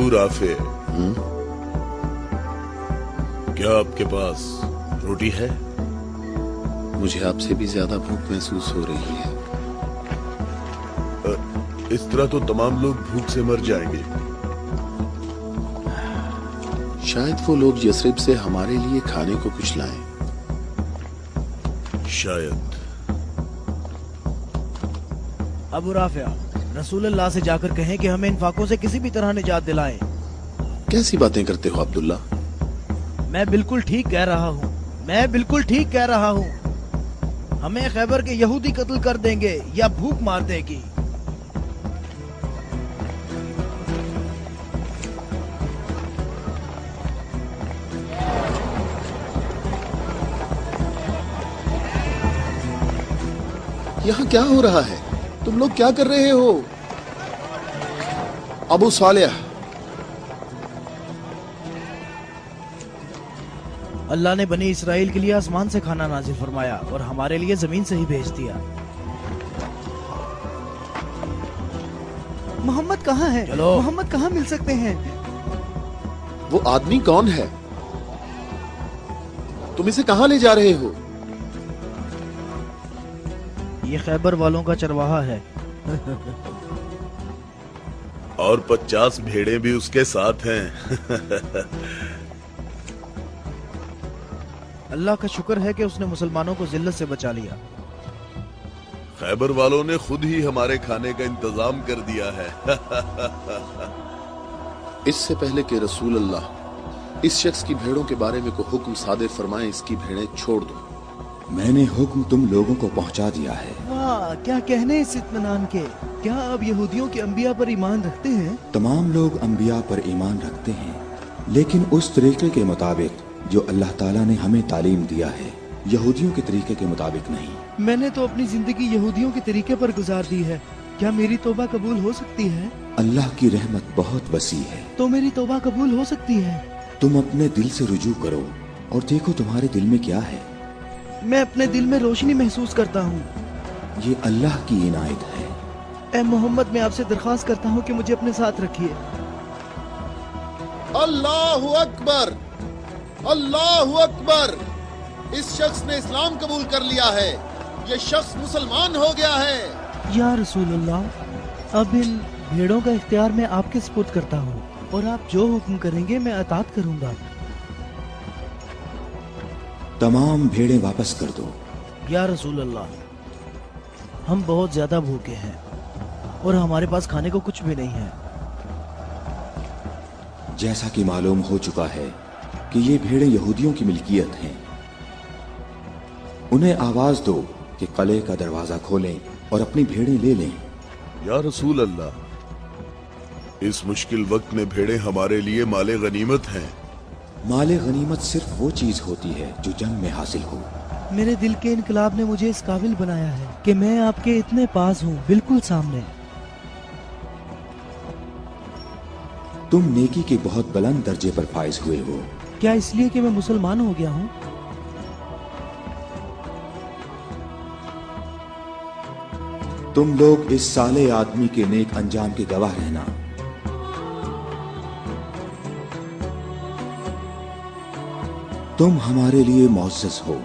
Abu Rafe, क्या आपके पास रोटी है? मुझे आपसे भी ज्यादा भूख महसूस हो रही है। इस तरह तो तमाम लोग भूख से मर जाएंगे। शायद वो लोग यसरिब से हमारे लिए खाने को कुछ लाएं। शायद। अबू राफिया, रसूलुल्लाह से जाकर कहें कि हमें इन फाकों से किसी भी तरह निजात दिलाएं। कैसी बातें करते हो अब्दुल्ला? मैं बिल्कुल ठीक कह रहा हूँ, मैं बिल्कुल ठीक कह रहा हूँ। हमें खैबर के यहूदी कत्ल कर देंगे या भूख मार देगी। यहाँ क्या हो रहा है? तुम लोग क्या कर रहे हो? अबू सालेह, अल्लाह ने बनी इसराइल के लिए आसमान से खाना नाजिल फरमाया और हमारे लिए जमीन से ही भेज दिया। मोहम्मद कहाँ है? चलो। मोहम्मद कहाँ मिल सकते हैं? वो आदमी कौन है? तुम इसे कहाँ ले जा रहे हो? ये खैबर वालों का चरवाहा है। और 50 भेड़ें भी उसके साथ हैं। अल्लाह का शुक्र है कि उसने मुसलमानों को जिल्लत से बचा लिया। खैबर वालों ने खुद ही हमारे खाने का इंतजाम कर दिया है। इससे पहले कि रसूल अल्लाह इस शख्स की भेड़ों के बारे में को हुक्म सादे फरमाए, इसकी भेड़ें छोड़ दो। मैंने हुक्म तुम लोगों को पहुंचा दिया है। वाह, क्या कहने इस इत्मीनान के। क्या अब यहूदियों के अंबिया पर ईमान रखते हैं? तमाम लोग अंबिया पर ईमान रखते हैं, लेकिन उस तरीके के मुताबिक जो अल्लाह ताला ने हमें तालीम दिया है, यहूदियों के तरीके के मुताबिक नहीं। मैंने तो अपनी जिंदगी यहूदियों के तरीके पर गुजार दी है। क्या मेरी तौबा कबूल हो सकती है? अल्लाह की रहमत बहुत वसी है। तो मेरी तौबा कबूल हो सकती है? तुम अपने दिल से रुजू करो और देखो तुम्हारे दिल में क्या है। मैं अपने दिल में रोशनी महसूस करता हूँ। ये अल्लाह की इनायत है। ए मोहम्मद, मैं आपसे दरख्वास्त करता हूँ कि मुझे अपने साथ रखिए। अल्लाहु अकबर, अल्लाहु अकबर। इस शख्स ने इस्लाम कबूल कर लिया है। ये शख्स मुसलमान हो गया है। या रसूलुल्लाह, अब इन भेड़ों का इख्तियार मैं आपके सुपुर्द करता हूँ और आप जो हुक्म करेंगे मैं अतात करूंगा। तमाम भेड़ें वापस कर दो। या रसूल अल्लाह, हम बहुत ज्यादा भूखे हैं और हमारे पास खाने को कुछ भी नहीं है। जैसा कि मालूम हो चुका है कि ये भेड़ें यहूदियों की मिल्कियत हैं, उन्हें आवाज दो कि कले का दरवाजा खोलें और अपनी भेड़ें ले लें। या रसूल अल्लाह, इस मुश्किल वक्त में भेड़ें हमारे लिए माले गनीमत हैं। माले गनीमत सिर्फ वो चीज होती है जो जंग में हासिल हो। मेरे दिल के इनकलाब ने मुझे इस काबिल बनाया है कि मैं आपके इतने पास हूँ, बिल्कुल सामने। तुम नेकी के बहुत बुलंद दर्जे पर फाइज हुए हो। क्या इसलिए कि मैं मुसलमान हो गया हूँ? तुम लोग इस साले आदमी के नेक अंजाम के गवाह रहना। तुम हमारे लिए मुअज़्ज़ज़ हो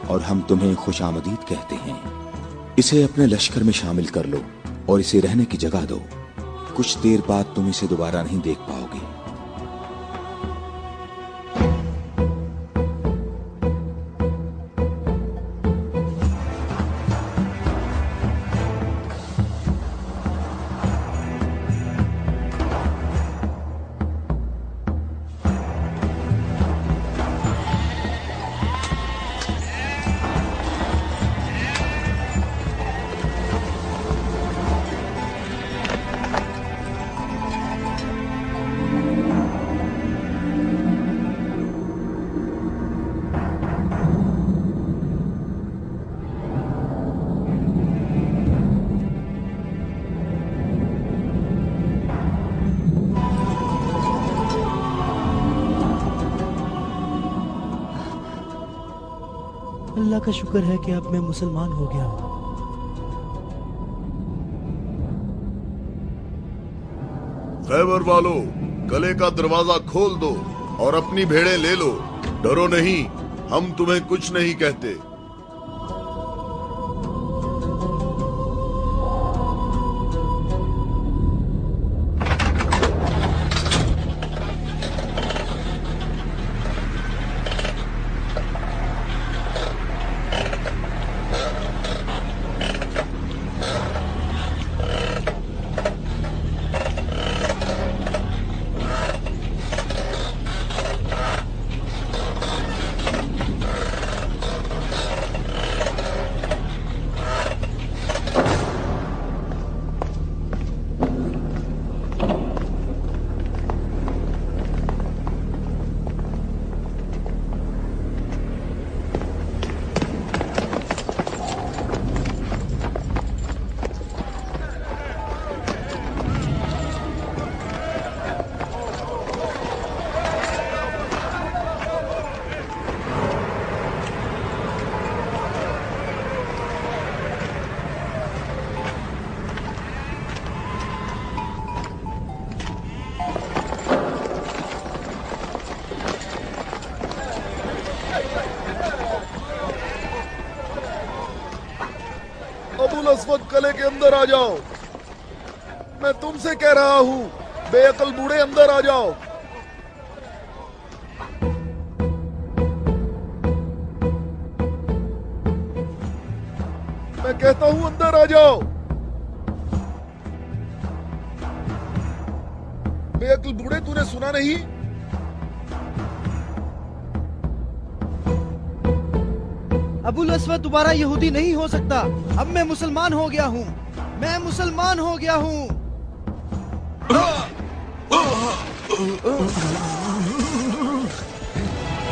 और हम तुम्हें खुशामदीद कहते हैं। इसे अपने लश्कर में शामिल कर लो और इसे रहने की जगह दो। कुछ देर बाद तुम इसे दोबारा नहीं देख पाओगे। अल्लाह का शुक्र है कि अब मैं मुसलमान हो गया हूँ। खैबर वालों, कले का दरवाजा खोल दो और अपनी भेड़ें ले लो। डरो नहीं, हम तुम्हें कुछ नहीं कहते। अबुल अस्वद, कले के अंदर आ जाओ। मैं तुमसे कह रहा हूं, बेअकल बूढ़े अंदर आ जाओ। मैं कहता हूं अंदर आ जाओ। बेअकल बूढ़े, तूने सुना नहीं? अबुल अस्वद दोबारा यहूदी नहीं हो सकता। अब मैं मुसलमान हो गया हूँ। मैं मुसलमान हो गया हूँ।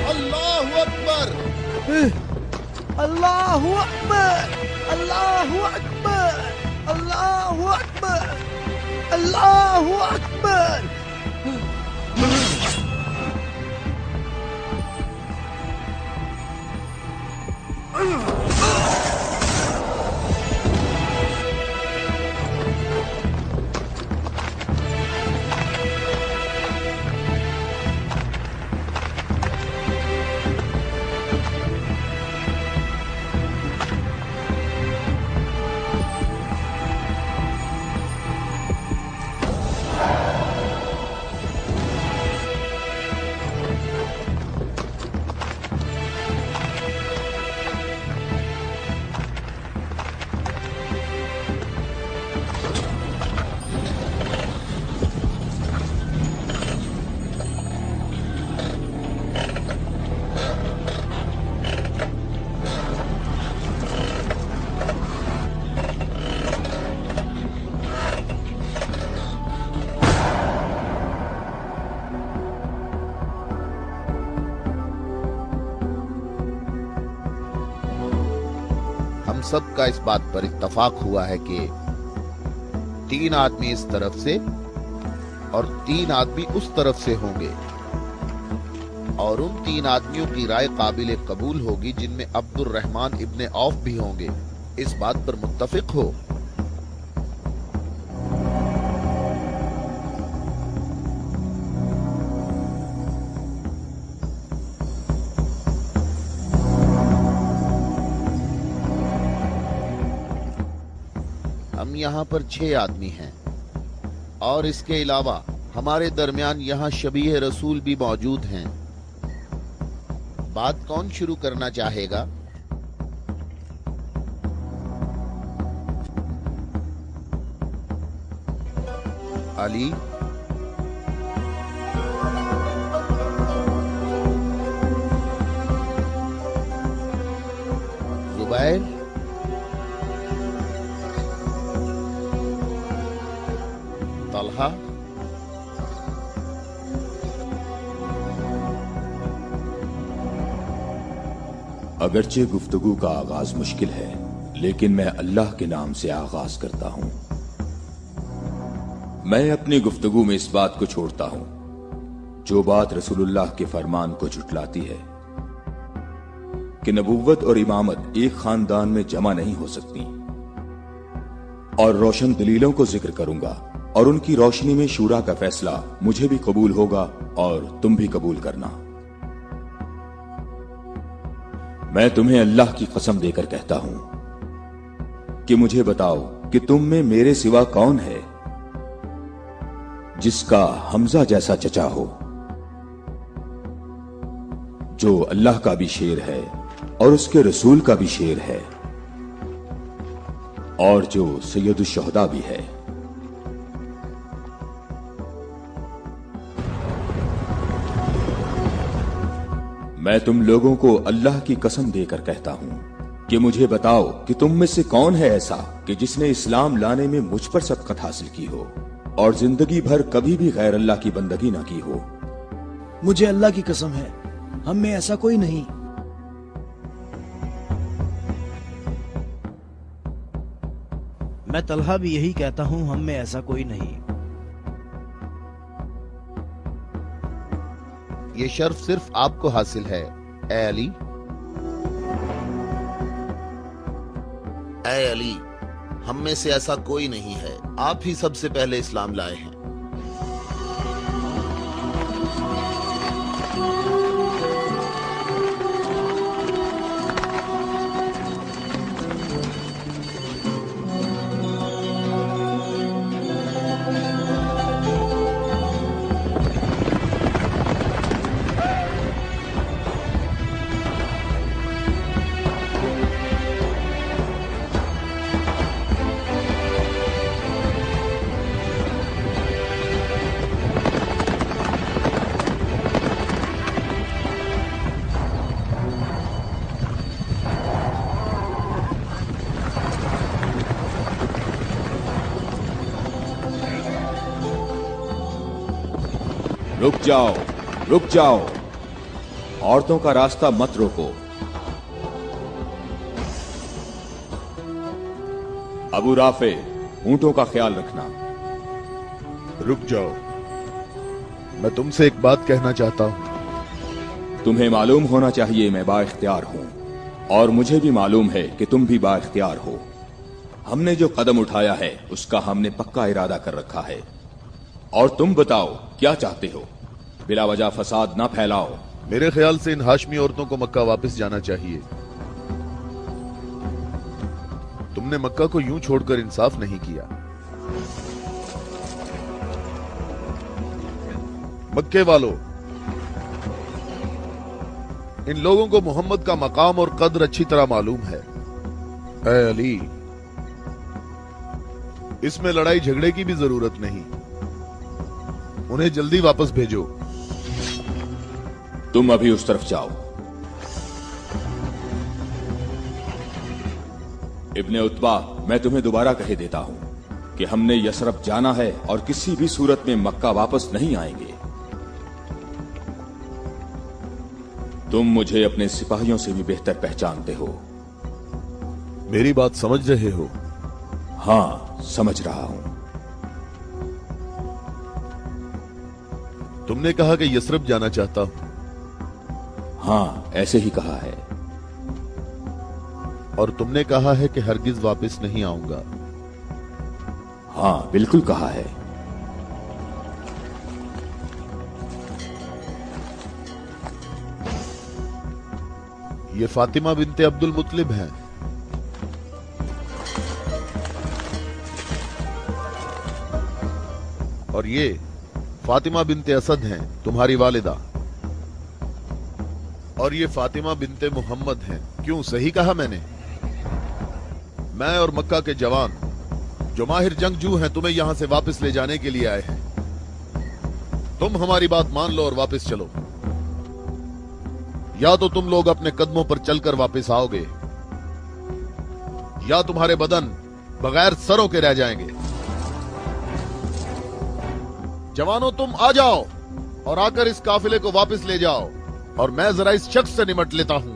अल्लाहु अकबर, अल्लाहु अकबर, अल्लाहु अकबर, अल्लाहु अकबर, अल्लाहु अकबर। हम सब का इस बात पर इत्तफाक हुआ है कि 3 आदमी इस तरफ से और 3 आदमी उस तरफ से होंगे, और उन 3 आदमियों की राय काबिल कबूल होगी जिनमें अब्दुर रहमान इब्ने औफ भी होंगे। इस बात पर मुत्तफिक हो? हम यहाँ पर 6 आदमी हैं, और इसके अलावा हमारे दरमियान यहाँ शबीह रसूल भी मौजूद हैं। बात कौन शुरू करना चाहेगा? अली, जुबैर, तलहा, अगरचे गुफ्तगू का आगाज मुश्किल है, लेकिन मैं अल्लाह के नाम से आगाज करता हूं। मैं अपनी गुफ्तगू में इस बात को छोड़ता हूं जो बात रसूलुल्लाह के फरमान को झुटलाती है कि नबुव्वत और इमामत एक खानदान में जमा नहीं हो सकती, और रोशन दलीलों को जिक्र करूंगा और उनकी रोशनी में शूरा का फैसला मुझे भी कबूल होगा और तुम भी कबूल करना। मैं तुम्हें अल्लाह की कसम देकर कहता हूं कि मुझे बताओ कि तुम में मेरे सिवा कौन है जिसका हमजा जैसा चचा हो, जो अल्लाह का भी शेर है और उसके रसूल का भी शेर है और जो सैयदुश शुहदा भी है। मैं तुम लोगों को अल्लाह की कसम देकर कहता हूं कि मुझे बताओ कि तुम में से कौन है ऐसा कि जिसने इस्लाम लाने में मुझ पर सबकत हासिल की हो और जिंदगी भर कभी भी गैर अल्लाह की बंदगी ना की हो। मुझे अल्लाह की कसम है, हम में ऐसा कोई नहीं। मैं तलहा भी यही कहता हूं, हम में ऐसा कोई नहीं। ये शर्फ सिर्फ आपको हासिल है ए अली। ऐ अली, हम में से ऐसा कोई नहीं है, आप ही सबसे पहले इस्लाम लाए हैं। रुक जाओ, औरतों का रास्ता मत रोको। अबू राफे, ऊंटों का ख्याल रखना। रुक जाओ, मैं तुमसे एक बात कहना चाहता हूं। तुम्हें मालूम होना चाहिए मैं बाइख्तियार हूं और मुझे भी मालूम है कि तुम भी बाइख्तियार हो। हमने जो कदम उठाया है उसका हमने पक्का इरादा कर रखा है। और तुम बताओ क्या चाहते हो? बिला वजह फसाद ना फैलाओ। मेरे ख्याल से इन हाशमी औरतों को मक्का वापस जाना चाहिए। तुमने मक्का को यूं छोड़कर इंसाफ नहीं किया। मक्के वालों, इन लोगों को मोहम्मद का मकाम और कद्र अच्छी तरह मालूम है। ऐ अली, इसमें लड़ाई झगड़े की भी जरूरत नहीं। उन्हें जल्दी वापस भेजो। तुम अभी उस तरफ जाओ। इब्ने उत्बा, मैं तुम्हें दोबारा कहे देता हूं कि हमने यसरफ जाना है और किसी भी सूरत में मक्का वापस नहीं आएंगे। तुम मुझे अपने सिपाहियों से भी बेहतर पहचानते हो। मेरी बात समझ रहे हो? हां, समझ रहा हूं। तुमने कहा कि यसरफ जाना चाहता हूं। हां, ऐसे ही कहा है। और तुमने कहा है कि हरगिज वापस नहीं आऊंगा। हां, बिल्कुल कहा है। ये फातिमा बिनते अब्दुल मुत्तलिब हैं। और ये फातिमा बिनते असद हैं, तुम्हारी वालिदा। और ये फातिमा बिनते मोहम्मद हैं। क्यों, सही कहा मैंने? मैं और मक्का के जवान जो माहिर जंगजू हैं तुम्हें यहां से वापस ले जाने के लिए आए हैं। तुम हमारी बात मान लो और वापस चलो, या तो तुम लोग अपने कदमों पर चलकर वापस आओगे या तुम्हारे बदन बगैर सरों के रह जाएंगे। जवानों, तुम आ जाओ और आकर इस काफिले को वापस ले जाओ और मैं जरा इस शख्स से निमट लेता हूं।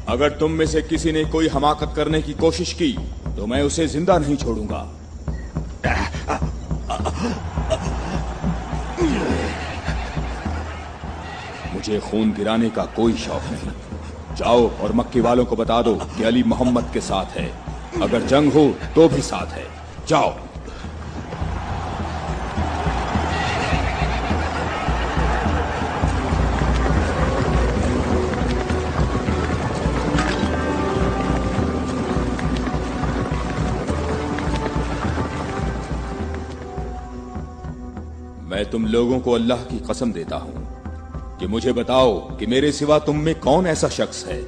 अगर तुम में से किसी ने कोई हमाकत करने की कोशिश की तो मैं उसे जिंदा नहीं छोड़ूंगा। मुझे खून गिराने का कोई शौक नहीं। जाओ और मक्के वालों को बता दो कि अली मोहम्मद के साथ है, अगर जंग हो तो भी साथ है। जाओ। मैं तुम लोगों को अल्लाह की कसम देता हूं कि मुझे बताओ कि मेरे सिवा तुम में कौन ऐसा शख्स है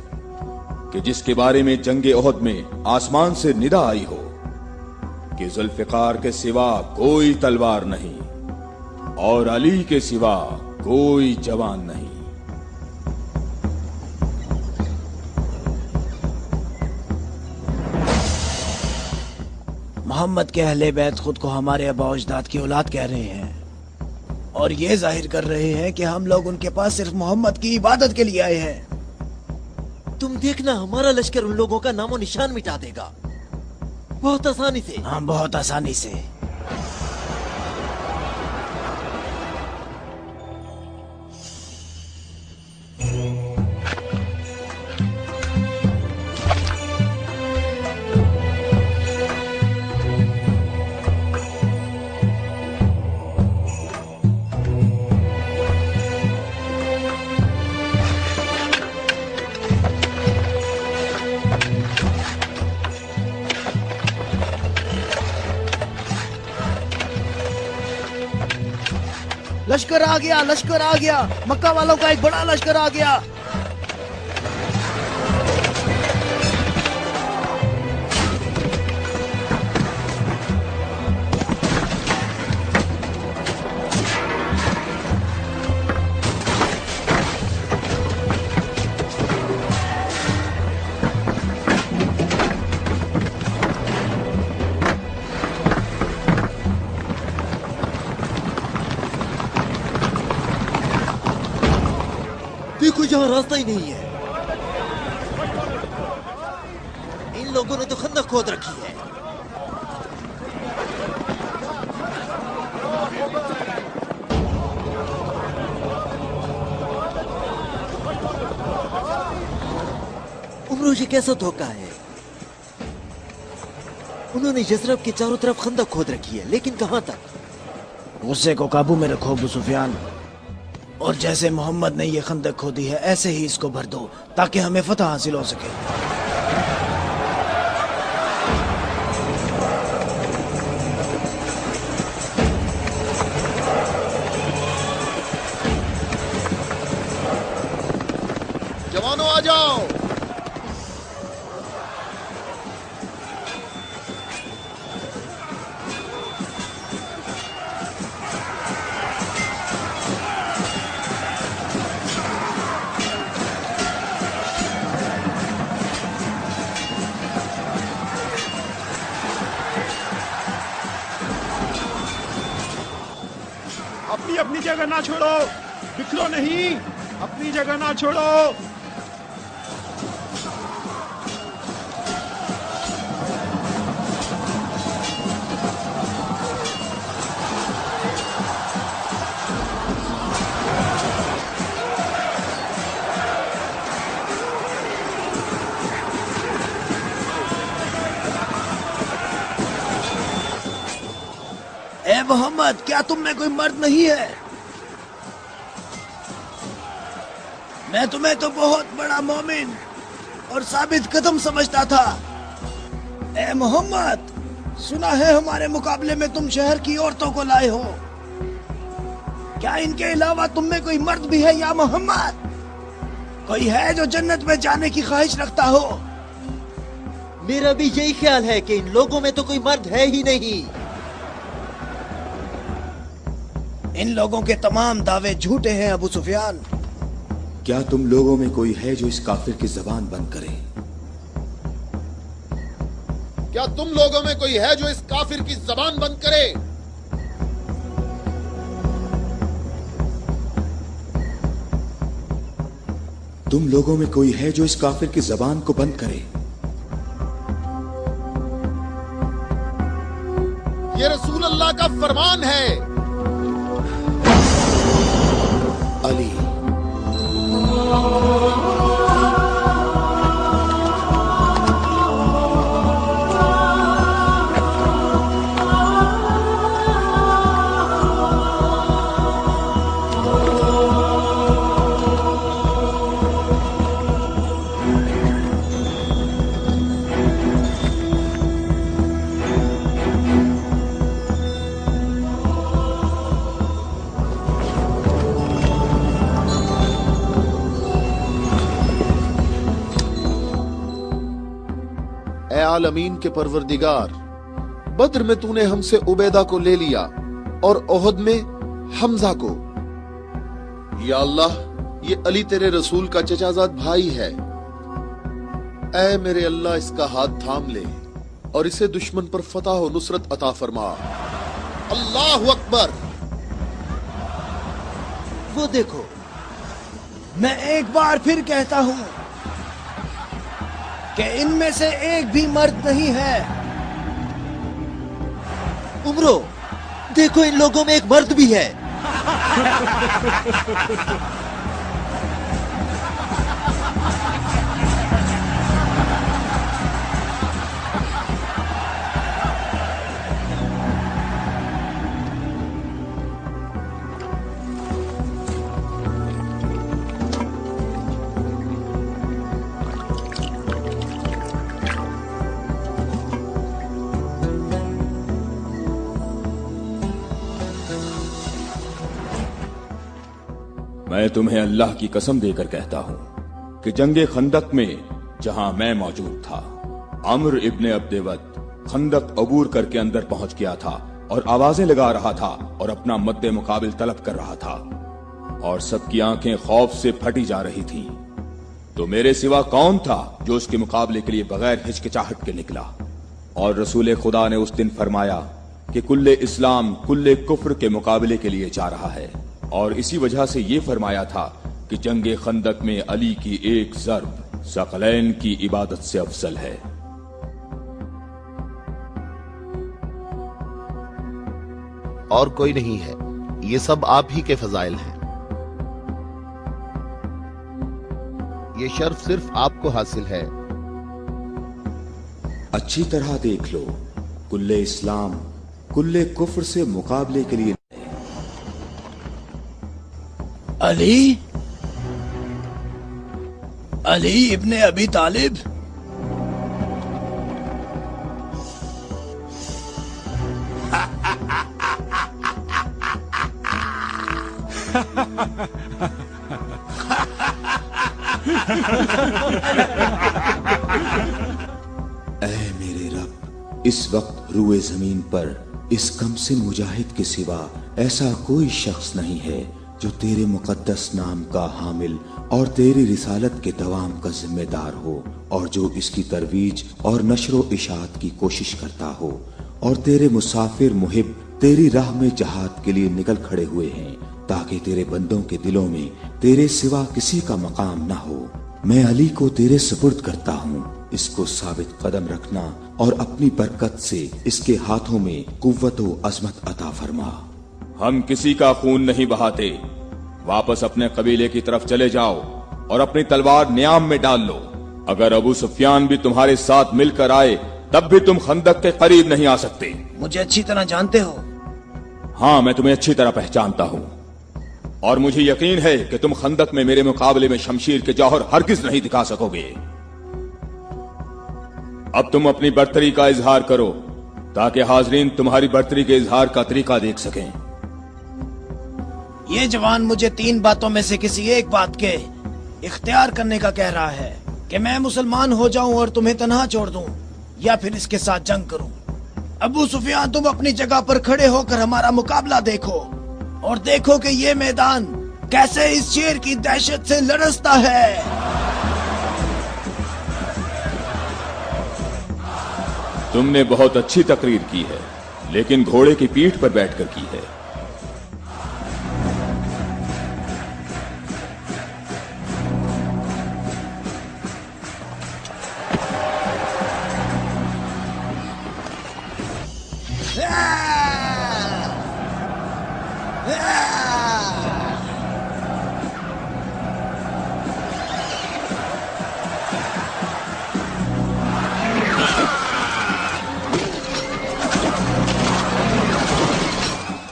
कि जिसके बारे में जंगे ओहद में आसमान से निदा आई हो कि जुल्फिकार के सिवा कोई तलवार नहीं और अली के सिवा कोई जवान नहीं। मोहम्मद के अहले बैत खुद को हमारे आबा अजदाद की औलाद कह रहे हैं और ये जाहिर कर रहे हैं कि हम लोग उनके पास सिर्फ मोहम्मद की इबादत के लिए आए हैं। तुम देखना, हमारा लश्कर उन लोगों का नामो निशान मिटा देगा, बहुत आसानी से। हाँ, बहुत आसानी से। लश्कर आ गया, लश्कर आ गया, मक्का वालों का एक बड़ा लश्कर आ गया। देखो, यहाँ रास्ता ही नहीं है। इन लोगों ने तो खंदक खोद रखी है। उमरो, ये कैसा धोखा है? उन्होंने यज़रब के चारों तरफ खंदक खोद रखी है, लेकिन कहां तक? गुस्से को काबू में रखो अबू सुफियान, और जैसे मोहम्मद ने ये खंदक खोदी है ऐसे ही इसको भर दो ताकि हमें फतह हासिल हो सके। जवानों आ जाओ। अपनी जगह ना छोड़ो, बिखरो नहीं, अपनी जगह ना छोड़ो। ए मोहम्मद, क्या तुम में कोई मर्द नहीं है? मैं तुम्हें तो बहुत बड़ा मोमिन और साबित कदम समझता था। ए मोहम्मद, सुना है हमारे मुकाबले में तुम शहर की औरतों को लाए हो। क्या इनके अलावा तुम में कोई मर्द भी है या मोहम्मद? कोई है जो जन्नत में जाने की ख्वाहिश रखता हो? मेरा भी यही ख्याल है कि इन लोगों में तो कोई मर्द है ही नहीं। इन लोगों के तमाम दावे झूठे हैं अबू सुफियान। क्या तुम लोगों में कोई है जो इस काफिर की जबान बंद करे? क्या तुम लोगों में कोई है जो इस काफिर की जबान बंद करे? तुम लोगों में कोई है जो इस काफिर की जबान को बंद करे? ये रसूल अल्लाह का फरमान है। अली आलमीन के परवरदिगार, बद्र में तूने हमसे उबैदा को ले लिया और ओहद में हमजा को। या अल्लाह, ये अली तेरे रसूल का चचाजाद भाई है। ऐ मेरे अल्लाह, इसका हाथ थाम ले और इसे दुश्मन पर फतह और नुसरत अता फरमा। अल्लाह अकबर। वो देखो, मैं एक बार फिर कहता हूं कि इनमें से एक भी मर्द नहीं है। उमरो, देखो इन लोगों में एक मर्द भी है। मैं तुम्हें अल्लाह की कसम देकर कहता हूं कि जंगे खंदक में जहां मैं मौजूद था, अम्र इब्ने अब्देवत खंदक अबूर करके अंदर पहुंच गया था और आवाजें लगा रहा था और अपना मद्दे मुकाबिल तलब कर रहा था, और सबकी आंखें खौफ से फटी जा रही थीं। तो मेरे सिवा कौन था जो उसके मुकाबले के लिए बगैर हिचकिचाहट के निकला? और रसूल खुदा ने उस दिन फरमाया कि कुल्ले इस्लाम कुल्ले कुफ्र के मुकाबले के लिए जा रहा है, और इसी वजह से ये फरमाया था कि जंगे खंदक में अली की एक ज़र्ब सकलैन की इबादत से अफजल है। और कोई नहीं है, ये सब आप ही के फजाइल हैं। ये शर्फ सिर्फ आपको हासिल है। अच्छी तरह देख लो, कुल्ले इस्लाम कुल्ले कुफ्र से मुकाबले के लिए अली, अली इब्ने अबी तालिब। ऐ मेरे रब, इस वक्त रूए जमीन पर इस कमसिन मुजाहिद के सिवा ऐसा कोई शख्स नहीं है जो तेरे मुकद्दस नाम का हामिल और तेरी रिसालत के दवाम का जिम्मेदार हो, और जो इसकी तरवीज और नशरो इशात की कोशिश करता हो, और तेरे मुसाफिर मुहिब तेरी राह में जहाद के लिए निकल खड़े हुए हैं, ताकि तेरे बंदों के दिलों में तेरे सिवा किसी का मकाम ना हो। मैं अली को तेरे सुपुर्द करता हूँ, इसको साबित कदम रखना और अपनी बरकत से इसके हाथों में कुव्वत व अजमत अता फरमा। हम किसी का खून नहीं बहाते, वापस अपने कबीले की तरफ चले जाओ और अपनी तलवार न्याम में डाल लो। अगर अबू सुफियान भी तुम्हारे साथ मिलकर आए तब भी तुम खंदक के करीब नहीं आ सकते। मुझे अच्छी तरह जानते हो? हाँ, मैं तुम्हें अच्छी तरह पहचानता हूँ, और मुझे यकीन है कि तुम खंदक में मेरे मुकाबले में शमशीर के जौहर हरगिज नहीं दिखा सकोगे। अब तुम अपनी बर्तरी का इजहार करो ताकि हाजरीन तुम्हारी बर्तरी के इजहार का तरीका देख सकें। ये जवान मुझे 3 बातों में से किसी एक बात के इख्तियार करने का कह रहा है कि मैं मुसलमान हो जाऊं और तुम्हें तन्हा छोड़ दूं, या फिर इसके साथ जंग करूं। अबू सुफियान, तुम अपनी जगह पर खड़े होकर हमारा मुकाबला देखो और देखो कि ये मैदान कैसे इस शेर की दहशत से लरसता है। तुमने बहुत अच्छी तकरीर की है, लेकिन घोड़े की पीठ पर बैठकर की है।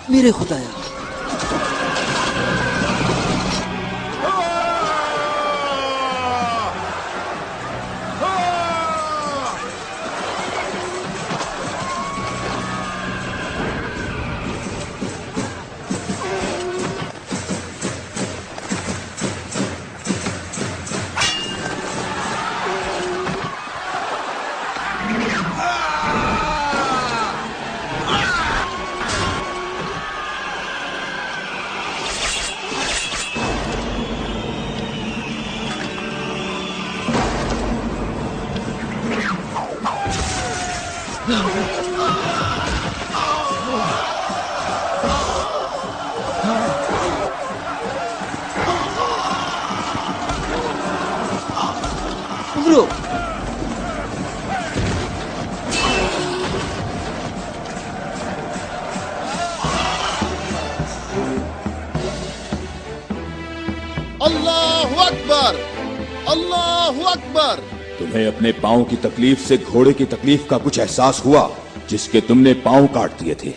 मेरे खुदाया, अल्लाहु अकबर, अल्लाहु अकबर। तुम्हें अपने पांव की तकलीफ से घोड़े की तकलीफ का कुछ एहसास हुआ जिसके तुमने पांव काट दिए थे?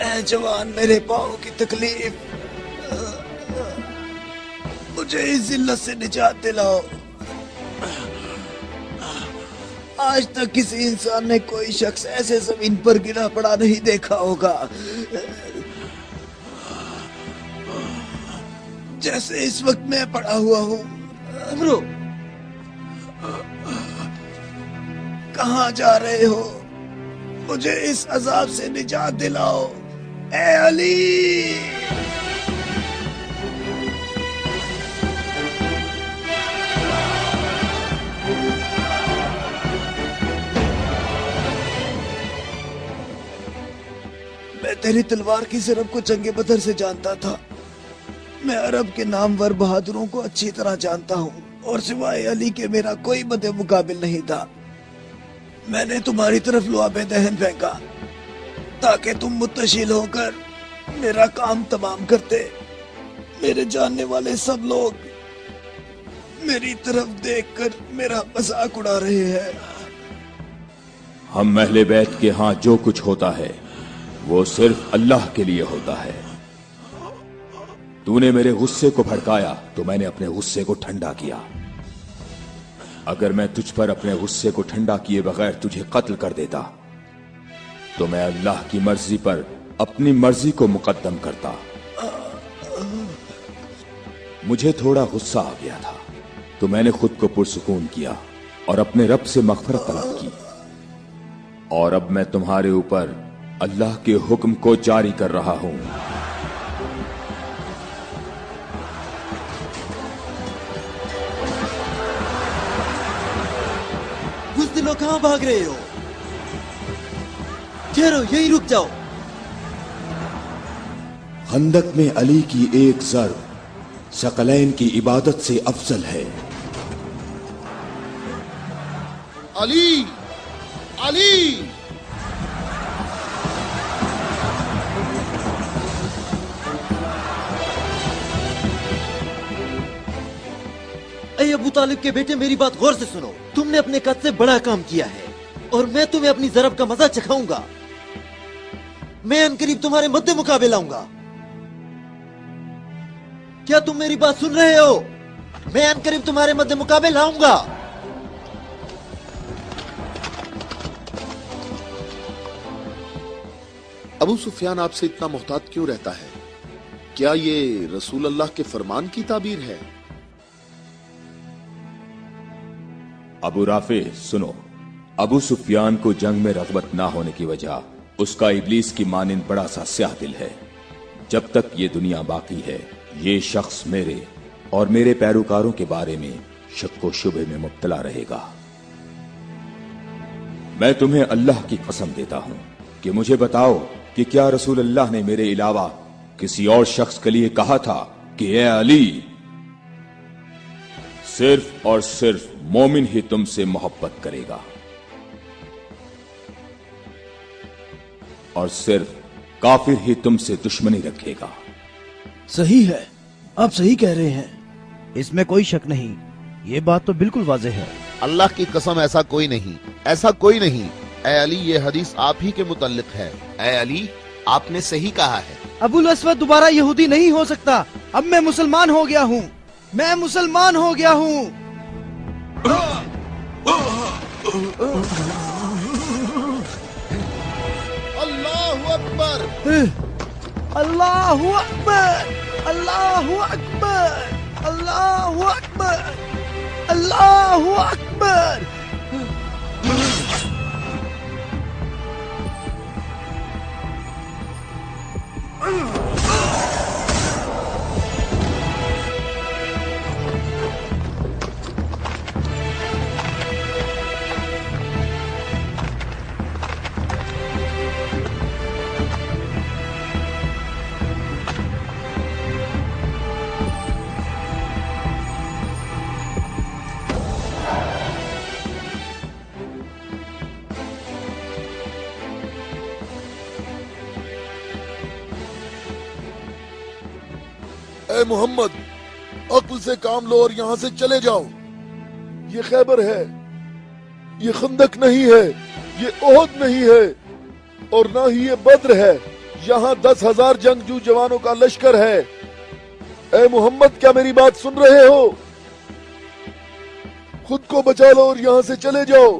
ऐ जवान, मेरे पाँव की तकलीफ, मुझे इस जिल्लत से निजात दिलाओ। आज तक किसी इंसान ने कोई शख्स ऐसे जमीन पर गिरा पड़ा नहीं देखा होगा जैसे इस वक्त मैं पड़ा हुआ हूँ। अमरो, कहाँ जा रहे हो? मुझे इस अजाब से निजात दिलाओ, ए अली। मैं तेरी तलवार की सिर्फ को जंगे बदर से जानता था। मैं अरब के नामवर बहादुरों को अच्छी तरह जानता हूँ और सिवाय अली के मेरा कोई मदे मुकाबिल नहीं था। मैंने तुम्हारी तरफ लुआबे दहन फेंका ताकि तुम मुत्तशिल होकर मेरा काम तमाम करते। मेरे जानने वाले सब लोग मेरी तरफ देखकर मेरा मजाक उड़ा रहे हैं। हम अहले बैत के यहाँ जो कुछ होता है वो सिर्फ अल्लाह के लिए होता है। तूने मेरे गुस्से को भड़काया तो मैंने अपने गुस्से को ठंडा किया। अगर मैं तुझ पर अपने गुस्से को ठंडा किए बगैर तुझे कत्ल कर देता तो मैं अल्लाह की मर्जी पर अपनी मर्जी को मुकद्दम करता। मुझे थोड़ा गुस्सा आ गया था तो मैंने खुद को पुरसुकून किया और अपने रब से मग़फ़िरत तलब की। और अब मैं तुम्हारे ऊपर अल्लाह के हुक्म को जारी कर रहा हूं। बुज़दिलो, कहां भाग रहे हो? ठहरो, यहीं रुक जाओ। खंदक में अली की एक ज़र्ब सकलैन की इबादत से अफजल है। अली, अली। ऐ अबू तालिब के बेटे, मेरी बात गौर से सुनो। तुमने अपने कद से बड़ा काम किया है और मैं तुम्हें अपनी ज़रब का मजा चखाऊंगा। मैं अनकरीब तुम्हारे मद्दे मुकाबले लाऊंगा। क्या तुम मेरी बात सुन रहे हो? मैं अनकरीब तुम्हारे मद्दे मुकाबले लाऊंगा। अबू सुफियान आपसे इतना मोहतात क्यों रहता है? क्या ये रसूल अल्लाह के फरमान की ताबीर है? अबू राफे सुनो, अबू सुफियान को जंग में रग़बत ना होने की वजह उसका इब्लीस की मानिंद बड़ा सा स्याह दिल है। जब तक ये दुनिया बाकी है ये शख्स मेरे और मेरे पैरोकारों के बारे में शक व शुबे में मुब्तला रहेगा। मैं तुम्हें अल्लाह की कसम देता हूं कि मुझे बताओ कि क्या रसूल अल्लाह ने मेरे अलावा किसी और शख्स के लिए कहा था कि ए अली, सिर्फ और सिर्फ मोमिन ही तुमसे मोहब्बत करेगा और सिर्फ काफिर ही तुमसे दुश्मनी रखेगा। सही है, आप सही कह रहे हैं, इसमें कोई शक नहीं। ये बात तो बिल्कुल वाज़ेह है। अल्लाह की कसम, ऐसा कोई नहीं, ऐसा कोई नहीं। ए अली, ये हदीस आप ही के मुतल्लिक है। ए अली, आपने सही कहा है। अबुल अस्वद दोबारा यहूदी नहीं हो सकता। अब मैं मुसलमान हो गया हूँ, मैं मुसलमान हो गया हूँ। अल्लाहु अकबर, अल्लाहु अकबर, अल्लाहु अकबर, अल्लाहु अकबर, अल्लाहु अकबर। اے محمد عقل سے کام لو اور یہاں سے چلے جاؤ. یہ خیبر ہے, یہ خندق نہیں ہے, یہ احد نہیں ہے اور نہ ہی یہ بدر ہے. یہاں 10,000 جنگجو جوانوں کا لشکر ہے. اے محمد کیا میری بات سن رہے ہو؟ خود کو بچا لو اور یہاں سے چلے جاؤ.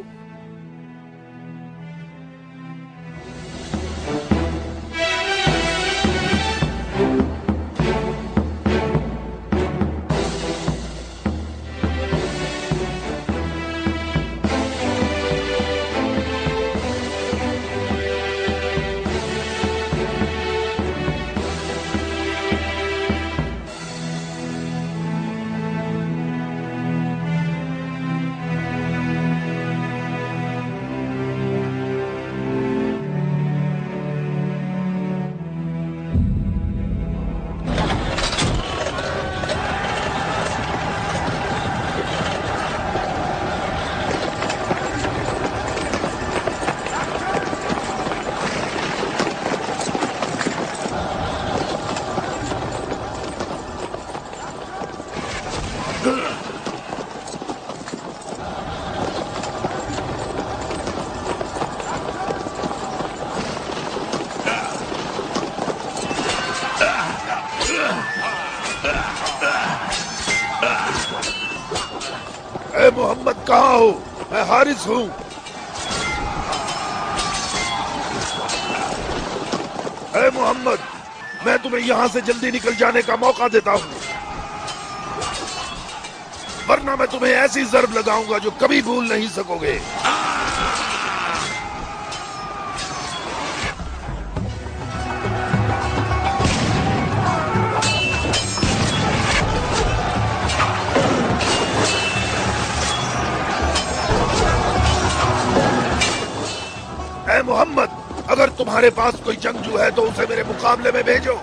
اے محمد کہاں ہو؟ میں حارث ہوں. اے محمد میں تمہیں یہاں سے جلدی نکل جانے کا موقع دیتا ہوں ورنہ میں تمہیں ایسی ضرب لگاؤں گا جو کبھی بھول نہیں سکو گے. اے محمد اگر تمہارے پاس کوئی جنگجو ہے تو اسے میرے مقابلے میں بھیجو.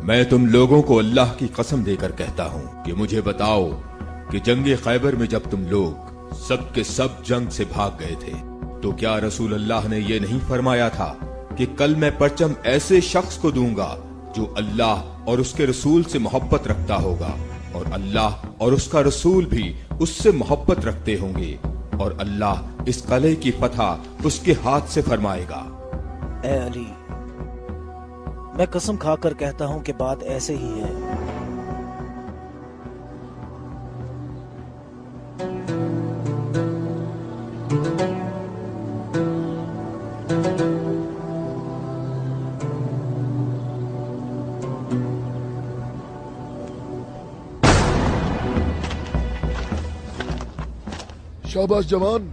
میں تم لوگوں کو اللہ کی قسم دے کر کہتا ہوں کہ مجھے بتاؤ کہ جنگ خیبر میں جب تم لوگ سب کے سب جنگ سے بھاگ گئے تھے تو کیا رسول اللہ نے یہ نہیں فرمایا تھا کہ کل میں پرچم ایسے شخص کو دوں گا جو اللہ اور اس کے رسول سے محبت رکھتا ہوگا اور اللہ اور اس کا رسول بھی اس سے محبت رکھتے ہوں گے اور اللہ اس قلعے کی فتح اس کے ہاتھ سے فرمائے گا. اے علی میں قسم کھا کر کہتا ہوں کہ بات ایسے ہی ہے. شاباش جوان.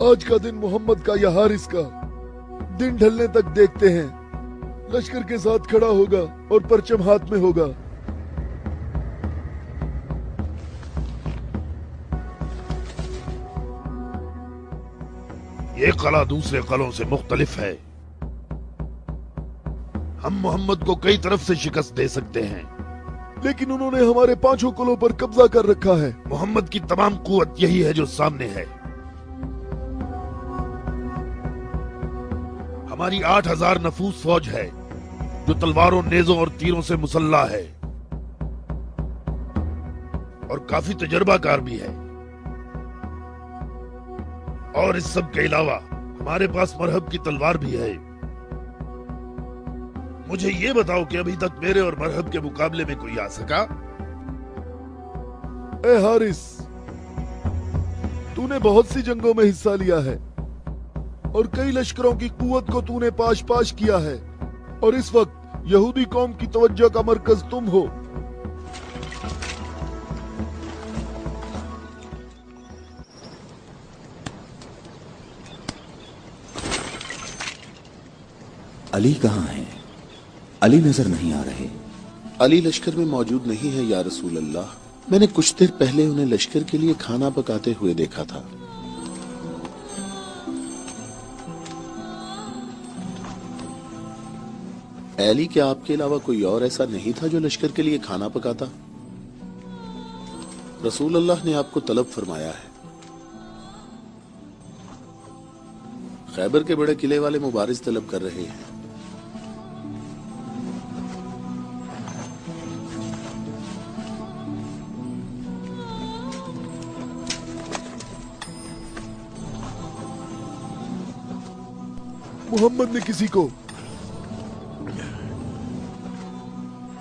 آج کا دن محمد کا یا حارث کا دن ڈھلنے تک دیکھتے ہیں. لشکر کے ساتھ کھڑا ہوگا اور پرچم ہاتھ میں ہوگا. یہ قلعہ دوسرے قلعوں سے مختلف ہے. ہم محمد کو کئی طرف سے شکست دے سکتے ہیں لیکن انہوں نے ہمارے 5 قلعوں پر قبضہ کر رکھا ہے. محمد کی تمام قوت یہی ہے جو سامنے ہے. ہماری 8,000 نفوس فوج ہے جو تلواروں نیزوں اور تیروں سے مسلح ہے اور کافی تجربہ کار بھی ہے. اور اس سب کے علاوہ ہمارے پاس مرہب کی تلوار بھی ہے. مجھے یہ بتاؤ کہ ابھی تک میرے اور مرہب کے مقابلے میں کوئی آ سکا؟ اے حارث تو نے بہت سی جنگوں میں حصہ لیا ہے اور کئی لشکروں کی قوت کو تو نے پاش پاش کیا ہے اور اس وقت یہودی قوم کی توجہ کا مرکز تم ہو. علی کہاں ہیں؟ علی نظر نہیں آ رہے. علی لشکر میں موجود نہیں ہے یا رسول اللہ. میں نے کچھ دیر پہلے انہیں لشکر کے لیے کھانا پکاتے ہوئے دیکھا تھا. اے علی، کیا آپ کے علاوہ کوئی اور ایسا نہیں تھا جو لشکر کے لیے کھانا پکاتا؟ رسول اللہ نے آپ کو طلب فرمایا ہے۔ خیبر کے بڑے قلعے والے مبارز طلب کر رہے ہیں۔ محمد نے کسی کو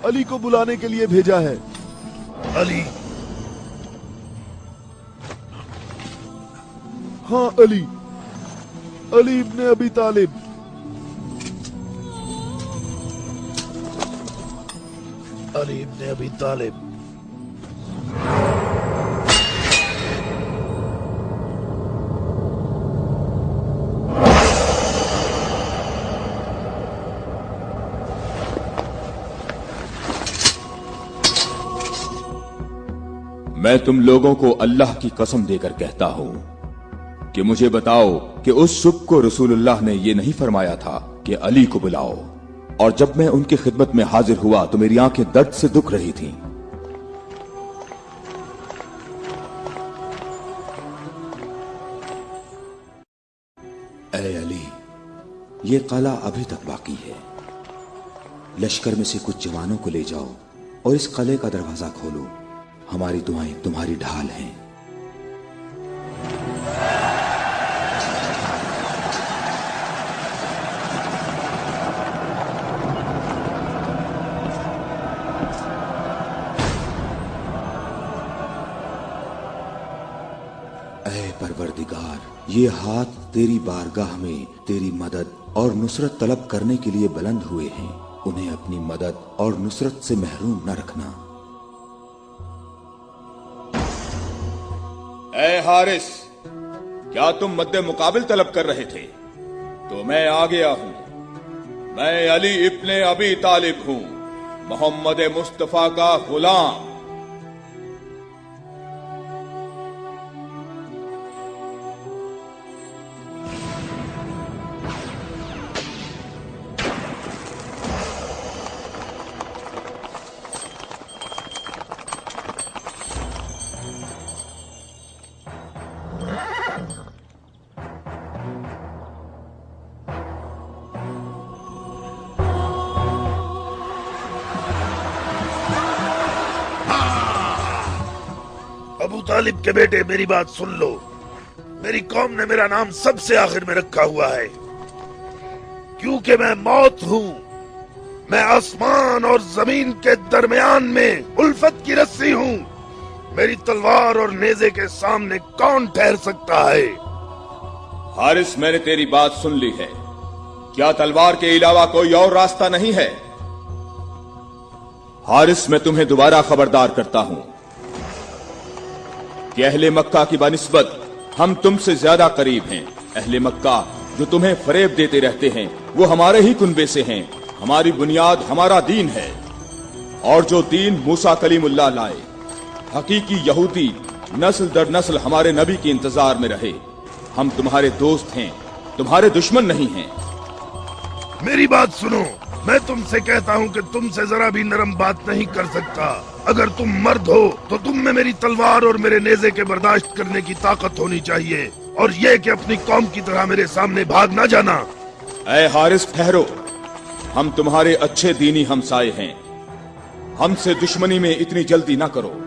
علی کو بلانے کے لیے بھیجا ہے۔ علی؟ ہاں علی، علی ابن ابی طالب۔ علی ابن ابی طالب؟ میں تم لوگوں کو اللہ کی قسم دے کر کہتا ہوں کہ مجھے بتاؤ کہ اس صبح کو رسول اللہ نے یہ نہیں فرمایا تھا کہ علی کو بلاؤ، اور جب میں ان کی خدمت میں حاضر ہوا تو میری آنکھیں درد سے دکھ رہی تھیں۔ اے علی، یہ قلعہ ابھی تک باقی ہے۔ لشکر میں سے کچھ جوانوں کو لے جاؤ اور اس قلعے کا دروازہ کھولو۔ ہماری دعائیں تمہاری ڈھال ہیں۔ اے پروردگار، یہ ہاتھ تیری بارگاہ میں تیری مدد اور نصرت طلب کرنے کے لیے بلند ہوئے ہیں، انہیں اپنی مدد اور نصرت سے محروم نہ رکھنا۔ اے حارث، کیا تم مد مقابل طلب کر رہے تھے؟ تو میں آ گیا ہوں۔ میں علی ابن ابی طالب ہوں، محمد مصطفیٰ کا غلام۔ ابو طالب کے بیٹے، میری بات سن لو۔ میری قوم نے میرا نام سب سے آخر میں رکھا ہوا ہے، کیونکہ میں موت ہوں۔ میں آسمان اور زمین کے درمیان میں الفت کی رسی ہوں۔ میری تلوار اور نیزے کے سامنے کون ٹھہر سکتا ہے؟ حارث، میں نے تیری بات سن لی ہے۔ کیا تلوار کے علاوہ کوئی اور راستہ نہیں ہے؟ حارث، میں تمہیں دوبارہ خبردار کرتا ہوں کہ اہل مکہ کی بنسبت ہم تم سے زیادہ قریب ہیں۔ اہل مکہ جو تمہیں فریب دیتے رہتے ہیں وہ ہمارے ہی کنبے سے ہیں۔ ہماری بنیاد ہمارا دین ہے، اور جو دین موسیٰ کلیم اللہ لائے، حقیقی یہودی نسل در نسل ہمارے نبی کے انتظار میں رہے۔ ہم تمہارے دوست ہیں، تمہارے دشمن نہیں ہیں۔ میری بات سنو، میں تم سے کہتا ہوں کہ تم سے ذرا بھی نرم بات نہیں کر سکتا۔ اگر تم مرد ہو تو تم میں میری تلوار اور میرے نیزے کے برداشت کرنے کی طاقت ہونی چاہیے، اور یہ کہ اپنی قوم کی طرح میرے سامنے بھاگ نہ جانا۔ اے حارث، ٹھہرو، ہم تمہارے اچھے دینی ہمسائے ہیں، ہم سے دشمنی میں اتنی جلدی نہ کرو۔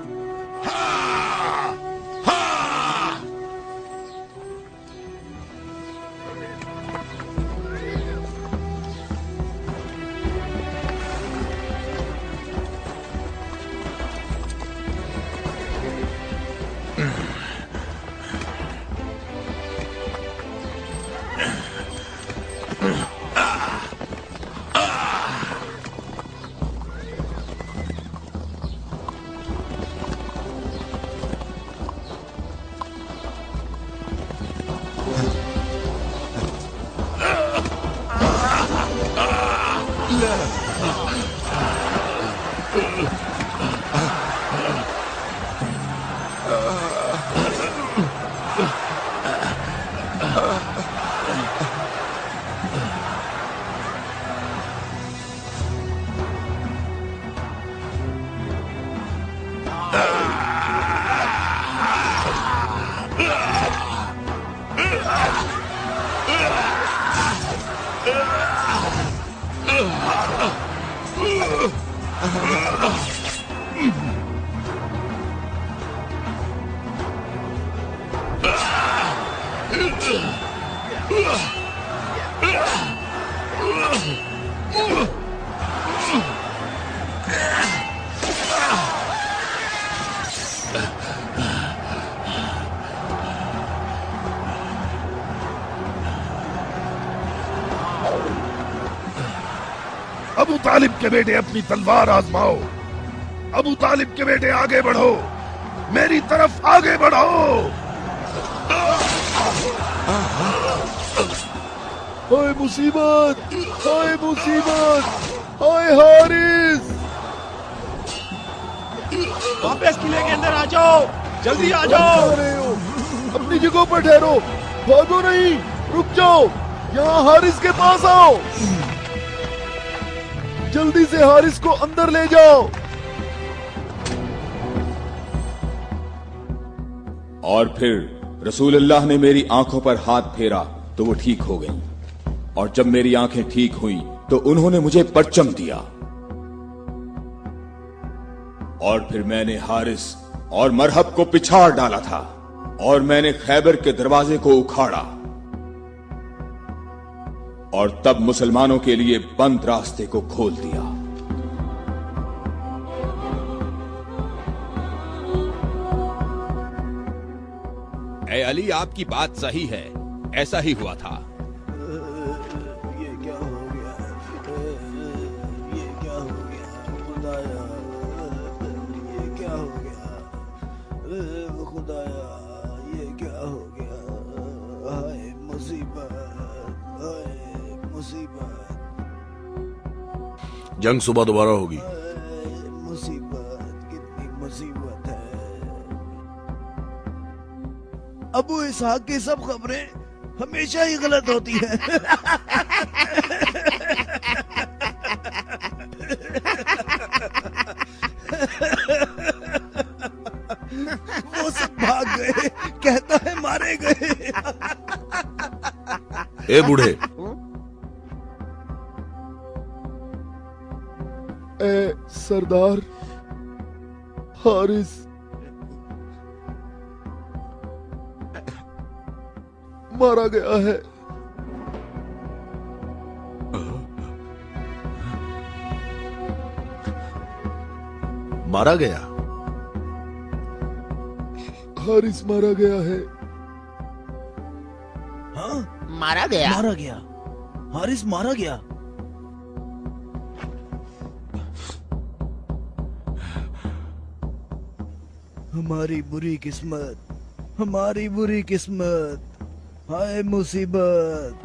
अबू तालिब के बेटे अपनी तलवार आजमाओ। अबू तालिब के बेटे आगे बढ़ो, मेरी तरफ आगे बढ़ो। हाय मुसीबत, हाय मुसीबत, हाय हारिस। वापस किले के अंदर आ जाओ, जल्दी आ जाओ। अपनी जगह पर ठहरो, भागो नहीं, रुक जाओ, यहाँ हारिस के पास आओ। जल्दी से हारिस को अंदर ले जाओ। और फिर रसूलुल्लाह ने मेरी आंखों पर हाथ फेरा तो वो ठीक हो गई, और जब मेरी आंखें ठीक हुई तो उन्होंने मुझे परचम दिया। और फिर मैंने हारिस और मरहब को पिछाड़ डाला था, और मैंने खैबर के दरवाजे को उखाड़ा, और तब मुसलमानों के लिए बंद रास्ते को खोल दिया। ए अली, आपकी बात सही है, ऐसा ही हुआ था। ये क्या हो गया? ये क्या हो गया? खुदाया, ये क्या हो गया? खुदाया, ये क्या हो गया? हाय मुसीबत, हाय मुसीबत, जंग सुबह दोबारा होगी। मुसीबत, कितनी मुसीबत है। अबू इसहाक की सब खबरें हमेशा ही गलत होती हैं। वो सब भाग गए, कहता है मारे गए। ए बूढ़े, ए सरदार, हारिस मारा गया है। मारा गया? हारिस मारा गया है। हाँ, मारा गया? मारा गया, हारिस मारा गया। हमारी बुरी किस्मत, हमारी बुरी किस्मत, हाय मुसीबत।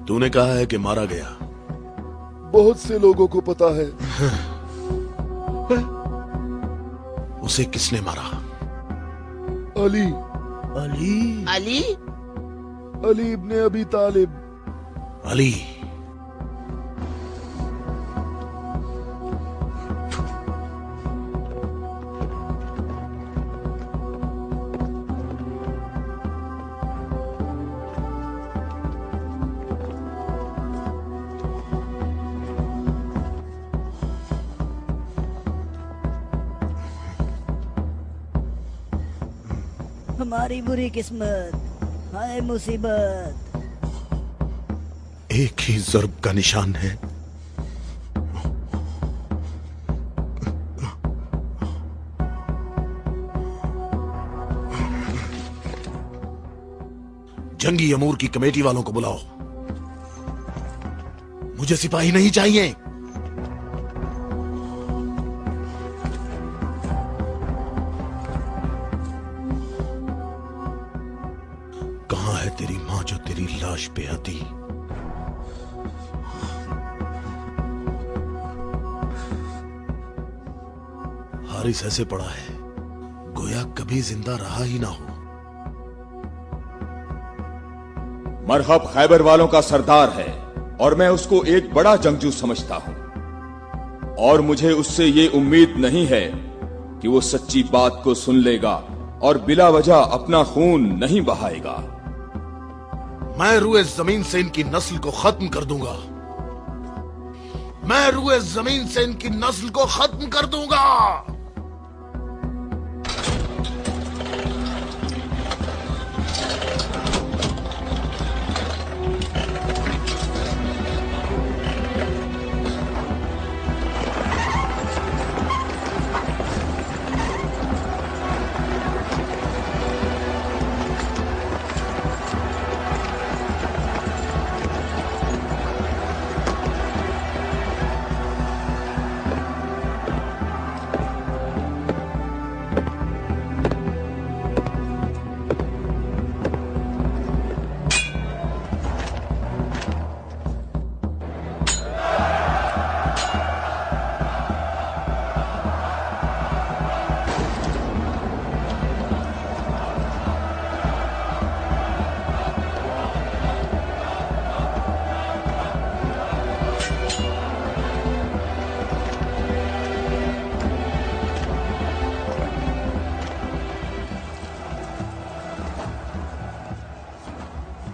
तूने कहा है कि मारा गया। बहुत से लोगों को पता है। उसे किसने मारा? अली, अली, अली? अली इब्ने अबी तालिब। अली? हमारी बुरी किस्मत, हाय मुसीबत। एक ही ज़र्ब का निशान है। जंगी अमूर की कमेटी वालों को बुलाओ। मुझे सिपाही नहीं चाहिए। कहां है तेरी मां जो तेरी लाश पे आती? हारिस ऐसे पड़ा है गोया कभी जिंदा रहा ही ना हो। मरहब खैबर वालों का सरदार है और मैं उसको एक बड़ा जंगजू समझता हूं, और मुझे उससे ये उम्मीद नहीं है कि वो सच्ची बात को सुन लेगा और बिला वजह अपना खून नहीं बहाएगा। मैं रूए जमीन से इनकी नस्ल को खत्म कर दूंगा। मैं रूए जमीन से इनकी नस्ल को खत्म कर दूंगा।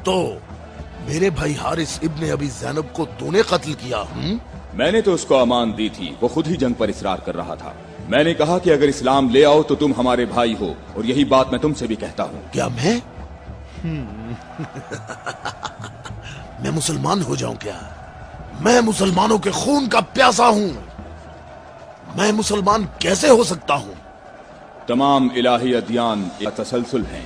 तो मेरे भाई हारिस इब्ने अबी ज़ैनब को तूने कत्ल किया? मैंने तो उसको अमान दी थी, वो खुद ही जंग पर इसरार कर रहा था। मैंने कहा कि अगर इस्लाम ले आओ तो तुम हमारे भाई हो, और यही बात मैं तुमसे भी कहता हूँ। क्या मैं मैं मुसलमान हो जाऊं क्या? मैं मुसलमानों के खून का प्यासा हूँ। मैं मुसलमान कैसे हो सकता हूँ? तमाम इलाही अदियान एक तसलसल हैं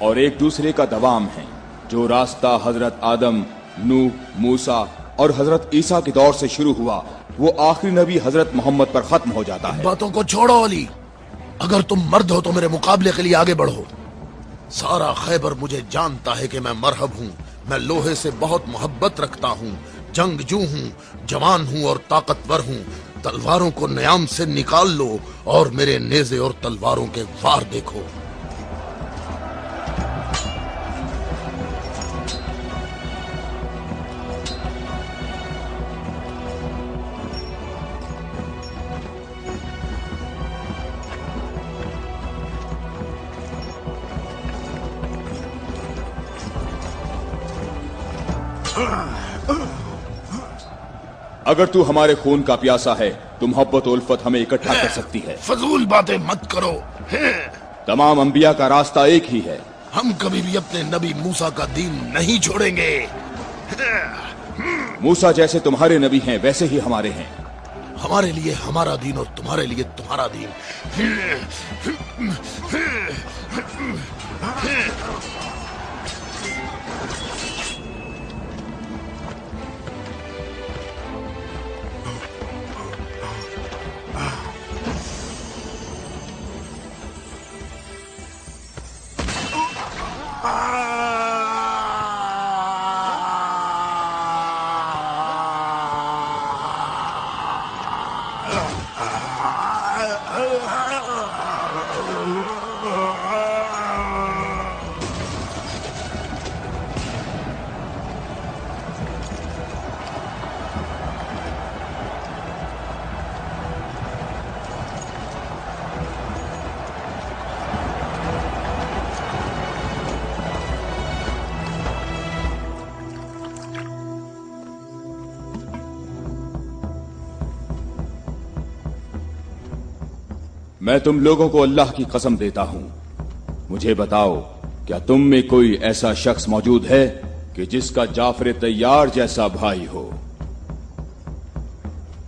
और एक दूसरे का दवाम है। जो रास्ता हजरत आदम, नूह, मूसा और हजरत ईसा के दौर से शुरू हुआ, वो आखिरी नबी हजरत मोहम्मद पर खत्म हो जाता है। बातों को छोड़ो अली, अगर तुम मर्द हो तो मेरे मुकाबले के लिए आगे बढ़ो। सारा खैबर मुझे जानता है कि मैं मरहब हूँ। मैं लोहे से बहुत मोहब्बत रखता हूँ, जंगजू हूँ, जवान हूँ और ताकतवर हूँ। तलवारों को न्याम से निकाल लो और मेरे नेज़े और तलवारों के वार देखो। अगर तू हमारे खून का प्यासा है तो मोहब्बत उल्फत हमें इकट्ठा कर सकती है। फजूल बातें मत करो। तमाम अंबिया का रास्ता एक ही है। हम कभी भी अपने नबी मूसा का दीन नहीं छोड़ेंगे। मूसा जैसे तुम्हारे नबी हैं वैसे ही हमारे हैं। हमारे लिए हमारा दीन और तुम्हारे लिए तुम्हारा दीन। मैं तुम लोगों को अल्लाह की कसम देता हूं, मुझे बताओ क्या तुम में कोई ऐसा शख्स मौजूद है कि जिसका जाफर तैयार जैसा भाई हो,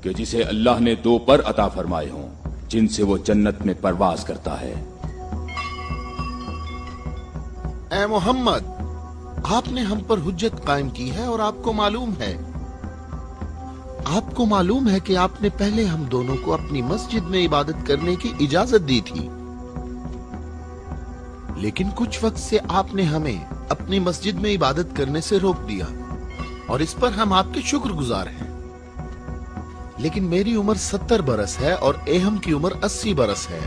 कि जिसे अल्लाह ने 2 पर अता फरमाए हों जिनसे वो जन्नत में परवाज करता है। ए मोहम्मद, आपने हम पर हुज्जत कायम की है और आपको मालूम है कि आपने पहले हम दोनों को अपनी मस्जिद में इबादत करने की इजाजत दी थी, लेकिन कुछ वक्त से आपने हमें अपनी मस्जिद में इबादत करने से रोक दिया और इस पर हम आपके शुक्रगुजार हैं। लेकिन मेरी उम्र 70 बरस है और एहम की उम्र 80 बरस है।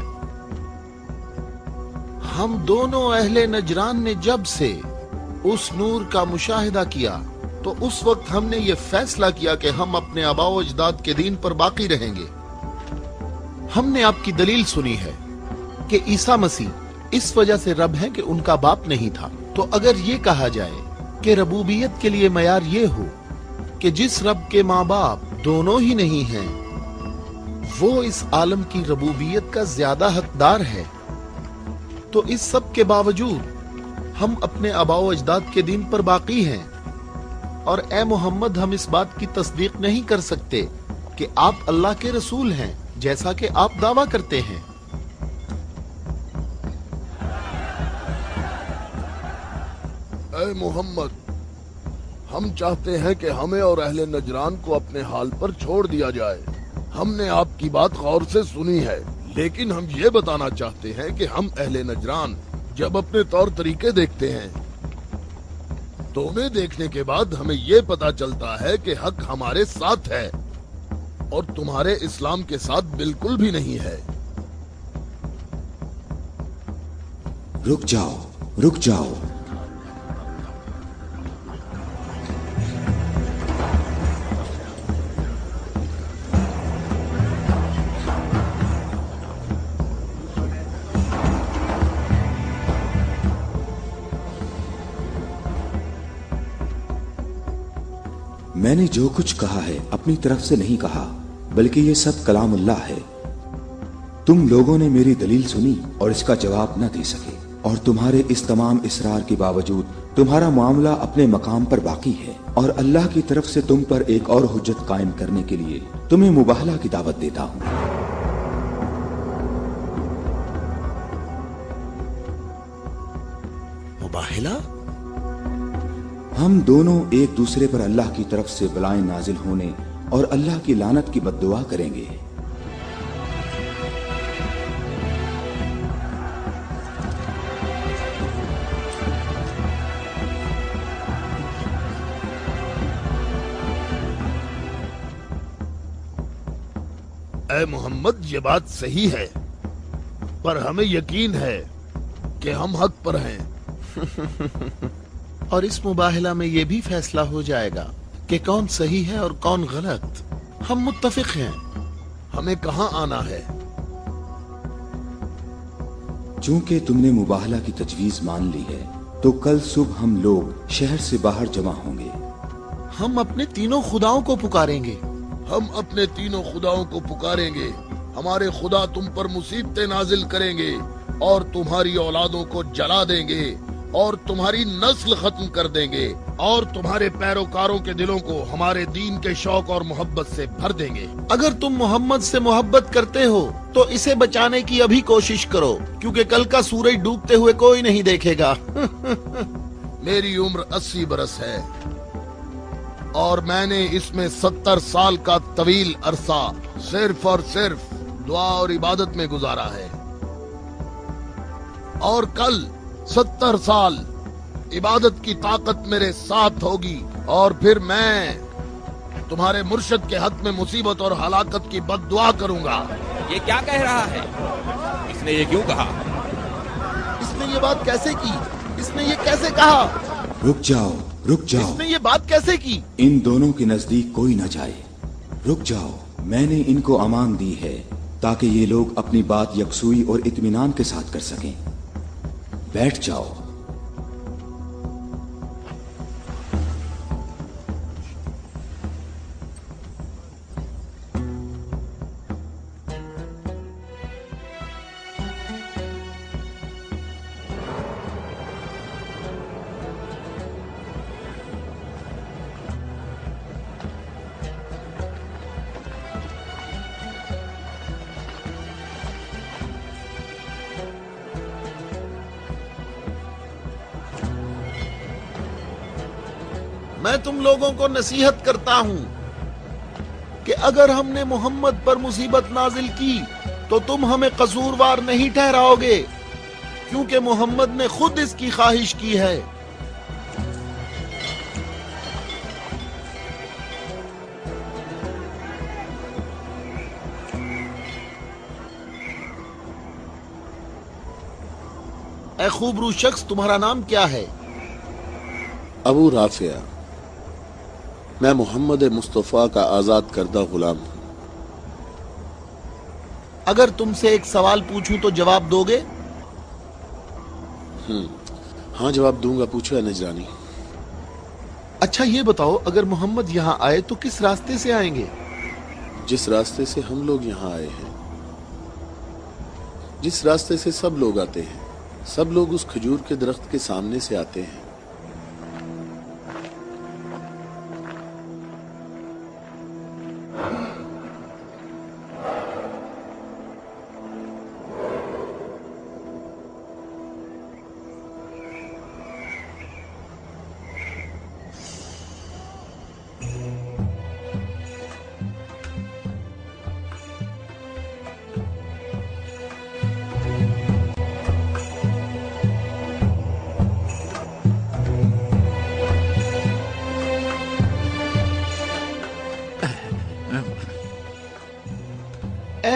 हम दोनों अहले नजरान ने जब से उस नूर का मुशाहिदा किया तो उस वक्त हमने ये फैसला किया कि हम अपने आबाओ अजदाद के दीन पर बाकी रहेंगे। हमने आपकी दलील सुनी है कि ईसा मसीह इस वजह से रब है कि उनका बाप नहीं था। तो अगर ये कहा जाए कि रबूबियत के लिए मयार ये हो कि जिस रब के माँ बाप दोनों ही नहीं हैं, वो इस आलम की रबूबियत का ज्यादा हकदार है, तो इस सब के बावजूद हम अपने आबाओ अजदाद के दीन पर बाकी हैं। और ए मोहम्मद, हम इस बात की तस्दीक नहीं कर सकते कि आप अल्लाह के रसूल हैं, जैसा कि आप दावा करते हैं। ए मोहम्मद, हम चाहते हैं कि हमें और अहले नजरान को अपने हाल पर छोड़ दिया जाए। हमने आपकी बात गौर से सुनी है, लेकिन हम ये बताना चाहते हैं कि हम अहले नजरान जब अपने तौर तरीके देखते हैं तो उन्हें देखने के बाद हमें ये पता चलता है कि हक हमारे साथ है और तुम्हारे इस्लाम के साथ बिल्कुल भी नहीं है। रुक जाओ, रुक जाओ। मैंने जो कुछ कहा है अपनी तरफ से नहीं कहा, बल्कि ये सब कलामुल्लाह है। तुम लोगों ने मेरी दलील सुनी और इसका जवाब न दे सके, और तुम्हारे इस तमाम इसरार के बावजूद तुम्हारा मामला अपने मकाम पर बाकी है। और अल्लाह की तरफ से तुम पर एक और हुज्जत कायम करने के लिए तुम्हें मुबाहला की दावत देता हूँ। मुबाहला? हम दोनों एक दूसरे पर अल्लाह की तरफ से बलाएं नाजिल होने और अल्लाह की लानत की बद्दुआ करेंगे। ए मोहम्मद, ये बात सही है, पर हमें यकीन है कि हम हक पर हैं। और इस मुबाहला में ये भी फैसला हो जाएगा कि कौन सही है और कौन गलत। हम मुत्तफिक हैं। हमें कहाँ आना है? चूंकि तुमने मुबाहला की तजवीज मान ली है, तो कल सुबह हम लोग शहर से बाहर जमा होंगे। हम अपने तीनों खुदाओं को पुकारेंगे। हम अपने तीनों खुदाओं को पुकारेंगे। हमारे खुदा तुम पर मुसीबतें नाजिल करेंगे और तुम्हारी औलादों को जला देंगे और तुम्हारी नस्ल खत्म कर देंगे और तुम्हारे पैरोकारों के दिलों को हमारे दीन के शौक और मोहब्बत से भर देंगे। अगर तुम मोहम्मद से मोहब्बत करते हो तो इसे बचाने की अभी कोशिश करो, क्योंकि कल का सूरज डूबते हुए कोई नहीं देखेगा। मेरी उम्र 80 बरस है और मैंने इसमें 70 साल का तवील अरसा सिर्फ और सिर्फ दुआ और इबादत में गुजारा है, और कल 70 साल इबादत की ताकत मेरे साथ होगी और फिर मैं तुम्हारे मुर्शद के हक में मुसीबत और हलाकत की बद्दुआ करूंगा। ये क्या कह रहा है? इसने ये क्यों कहा? इसने ये बात कैसे की? इसने ये कैसे कहा? रुक जाओ, रुक जाओ। इसने ये बात कैसे की? इन दोनों के नजदीक कोई न जाए। रुक जाओ, मैंने इनको अमान दी है ताकि ये लोग अपनी बात यकसुई और इत्मीनान के साथ कर सकें। बैठ जाओ। मैं तुम लोगों को नसीहत करता हूं कि अगर हमने मोहम्मद पर मुसीबत नाजिल की तो तुम हमें कसूरवार नहीं ठहराओगे, क्योंकि मोहम्मद ने खुद इसकी ख्वाहिश की है। ए खूबरू शख्स, तुम्हारा नाम क्या है? अबू राफिया, मैं मोहम्मद मुस्तफ़ा का आजाद करदा गुलाम हूं। अगर तुमसे एक सवाल पूछूं तो जवाब दोगे? हाँ, जवाब दूंगा। पूछो नजरानी। अच्छा ये बताओ, अगर मोहम्मद यहाँ आए तो किस रास्ते से आएंगे? जिस रास्ते से हम लोग यहाँ आए हैं, जिस रास्ते से सब लोग आते हैं। सब लोग उस खजूर के दरख्त के सामने से आते हैं।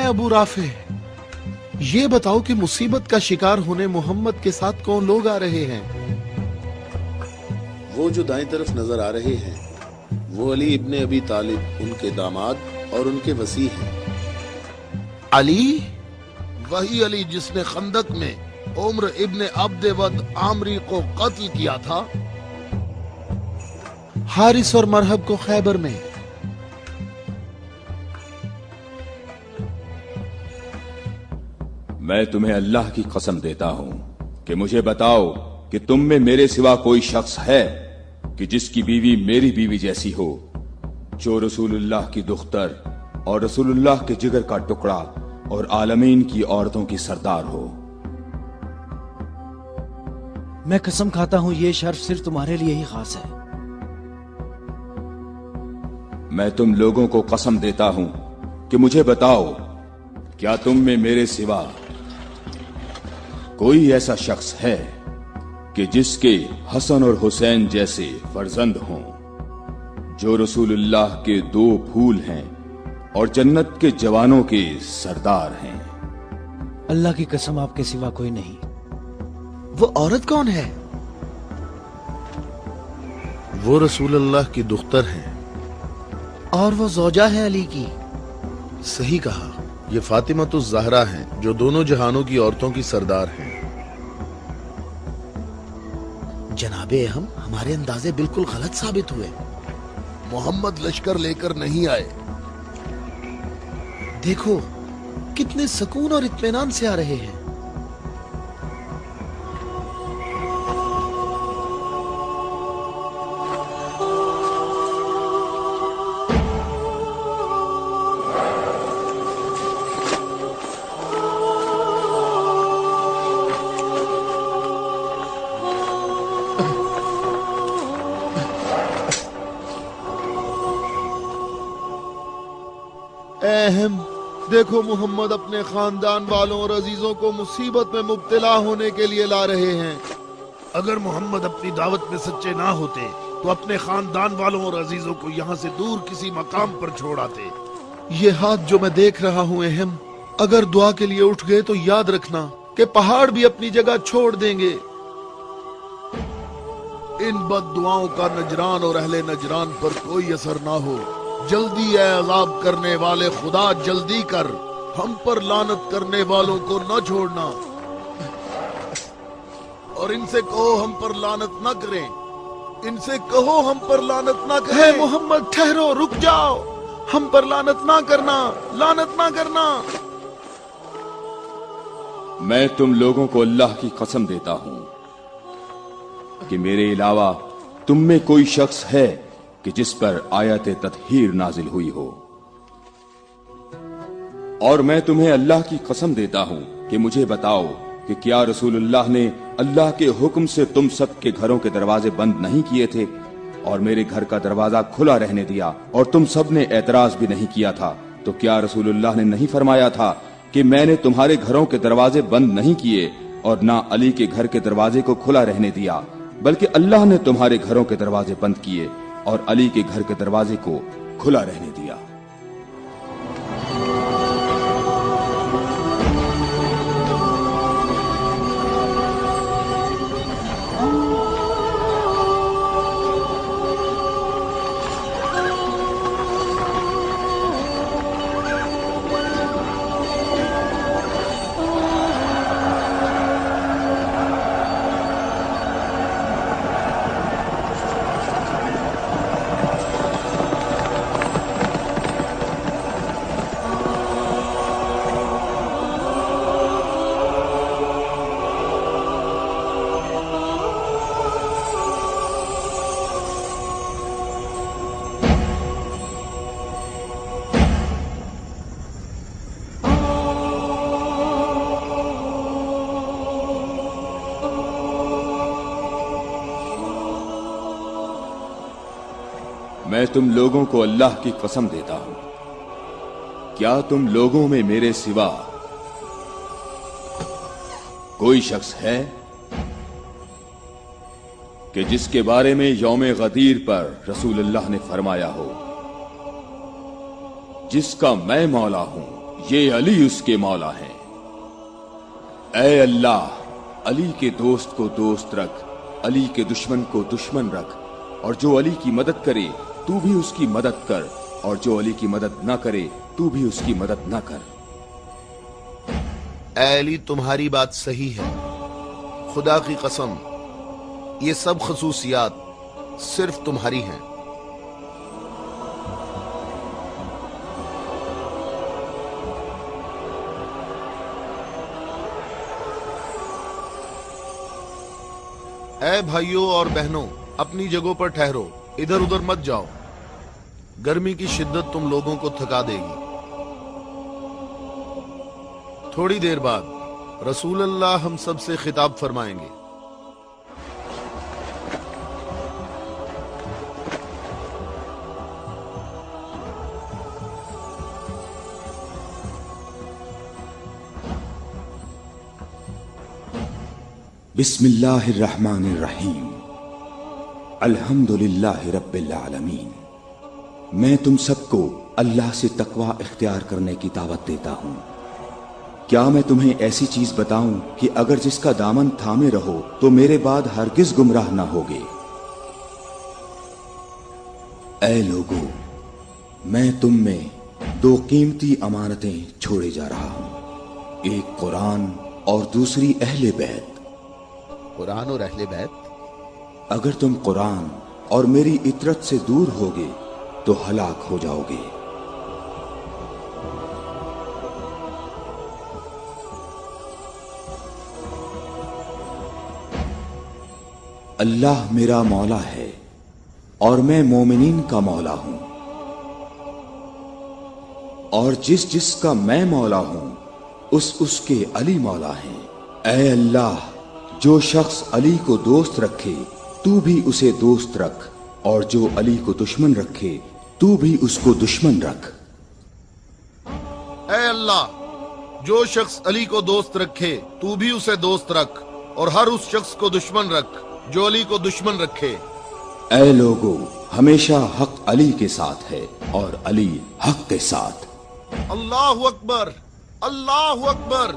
अबू राफे, ये बताओ कि मुसीबत का शिकार होने मोहम्मद के साथ कौन लोग आ रहे हैं? वो जो दाएं तरफ नजर आ रहे हैं, वो अली इब्ने अबी तालिब, उनके दामाद और उनके वसी हैं। अली? वही अली जिसने खंदक में उम्र इब्ने अब्दवद आमरी को कत्ल किया था, हारिस और मरहब को खैबर में। मैं तुम्हें अल्लाह की कसम देता हूं कि मुझे बताओ कि तुम में मेरे सिवा कोई शख्स है कि जिसकी बीवी मेरी बीवी जैसी हो, जो रसूलुल्लाह की दुख्तर और रसूलुल्लाह के जिगर का टुकड़ा और आलमीन की औरतों की सरदार हो। मैं कसम खाता हूं ये शर्फ सिर्फ तुम्हारे लिए ही खास है। मैं तुम लोगों को कसम देता हूं कि मुझे बताओ, क्या तुम में मेरे सिवा कोई ऐसा शख्स है कि जिसके हसन और हुसैन जैसे फर्जंद हों, जो रसूलुल्लाह के दो फूल हैं और जन्नत के जवानों के सरदार हैं? अल्लाह की कसम आपके सिवा कोई नहीं। वो औरत कौन है? वो रसूलुल्लाह की दुख्तर हैं। और वो ज़ौजा है अली की। सही कहा, ये फातिमा ज़हरा हैं, जो दोनों जहानों की औरतों की सरदार हैं। जनाबे हम हमारे अंदाजे बिल्कुल गलत साबित हुए। मोहम्मद लश्कर लेकर नहीं आए। देखो कितने सुकून और इत्मीनान से आ रहे हैं। अहम, देखो मोहम्मद अपने खानदान वालों और अजीजों को मुसीबत में मुब्तला होने के लिए ला रहे हैं। अगर मोहम्मद अपनी दावत में सच्चे ना होते तो अपने खानदान वालों और अजीजों को यहाँ से दूर किसी मकाम पर छोड़ आते। ये हाथ जो मैं देख रहा हूँ अहम, अगर दुआ के लिए उठ गए तो याद रखना कि पहाड़ भी अपनी जगह छोड़ देंगे। इन बद दुआओं का नजरान और अहले नजरान पर कोई असर ना हो। जल्दी है अज़ाब करने वाले खुदा, जल्दी कर, हम पर लानत करने वालों को न छोड़ना। और इनसे कहो हम पर लानत न करें। इनसे कहो हम पर लानत ना करें। हे मोहम्मद ठहरो, रुक जाओ, हम पर लानत ना करना, लानत ना करना। मैं तुम लोगों को अल्लाह की कसम देता हूं कि मेरे अलावा तुम में कोई शख्स है कि जिस पर आयत तत्हीर नाजिल हुई हो। और मैं तुम्हें अल्लाह की कसम देता हूं कि मुझे बताओ कि क्या रसूलुल्लाह ने अल्लाह के हुक्म से तुम सब के घरों के दरवाजे बंद नहीं किए थे और मेरे घर का दरवाजा खुला रहने दिया और तुम सब ने एतराज भी नहीं किया था? तो क्या रसूलुल्लाह ने नहीं फरमाया था कि मैंने तुम्हारे घरों के दरवाजे बंद नहीं किए और ना अली के घर के दरवाजे को खुला रहने दिया, बल्कि अल्लाह ने तुम्हारे घरों के दरवाजे बंद किए और अली के घर के दरवाजे को खुला रहने दिया। मैं तुम लोगों को अल्लाह की कसम देता हूं, क्या तुम लोगों में मेरे सिवा कोई शख्स है कि जिसके बारे में यौम गदीर पर रसूलुल्लाह ने फरमाया हो, जिसका मैं मौला हूं, ये अली उसके मौला हैं। ऐ अल्लाह, अली के दोस्त को दोस्त रख, अली के दुश्मन को दुश्मन रख, और जो अली की मदद करे तू भी उसकी मदद कर, और जो अली की मदद ना करे तू भी उसकी मदद ना कर। ऐ अली, तुम्हारी बात सही है। खुदा की कसम, ये सब खसूसियात सिर्फ तुम्हारी हैं। ऐ भाइयों और बहनों, अपनी जगहों पर ठहरो, इधर उधर मत जाओ। गर्मी की शिद्दत तुम लोगों को थका देगी। थोड़ी देर बाद रसूलुल्लाह हम सब से खिताब फरमाएंगे। बिस्मिल्लाहिर्रहमानिर्रहीम। अल्हम्दुलिल्लाहि रब्बिल आलमीन। मैं तुम सबको अल्लाह से तकवा इख्तियार करने की दावत देता हूँ। क्या मैं तुम्हें ऐसी चीज बताऊं कि अगर जिसका दामन थामे रहो तो मेरे बाद हरगिज गुमराह ना होगे। ऐ लोगों, मैं तुम में दो कीमती अमानतें छोड़े जा रहा हूं, एक कुरान और दूसरी अहले बैत। कुरान और अहले बैत? अगर तुम कुरान और मेरी इतरत से दूर होगे तो हलाक हो जाओगे। अल्लाह मेरा मौला है और मैं मोमिनीन का मौला हूं, और जिस जिसका मैं मौला हूं उसके अली मौला हैं। ऐ अल्लाह, जो शख्स अली को दोस्त रखे तू भी उसे दोस्त रख, और जो अली को दुश्मन रखे तू भी उसको दुश्मन रख। ऐ अल्लाह, जो शख्स अली को दोस्त रखे तू भी उसे दोस्त रख, और हर उस शख्स को दुश्मन रख जो अली को दुश्मन रखे। ऐ लोगों, हमेशा हक अली के साथ है और अली हक के साथ। अल्लाहु अकबर, अल्लाहु अकबर।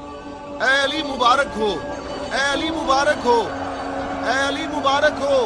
ऐ अली मुबारक हो, ऐ अली मुबारक हो, ऐ अली मुबारक हो।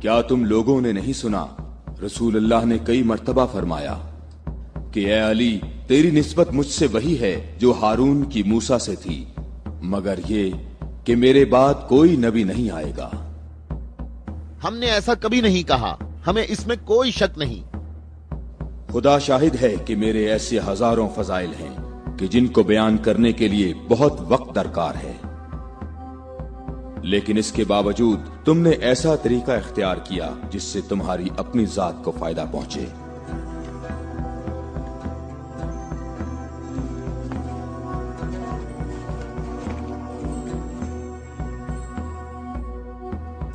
क्या तुम लोगों ने नहीं सुना, रसूलुल्लाह ने कई मर्तबा फरमाया कि ऐ अली, तेरी निस्बत मुझसे वही है जो हारून की मूसा से थी, मगर ये कि मेरे बाद कोई नबी नहीं आएगा। हमने ऐसा कभी नहीं कहा, हमें इसमें कोई शक नहीं। खुदा शाहिद है कि मेरे ऐसे हजारों फजाइल हैं कि जिनको बयान करने के लिए बहुत वक्त दरकार है, लेकिन इसके बावजूद तुमने ऐसा तरीका इख्तियार किया जिससे तुम्हारी अपनी जात को फायदा पहुंचे।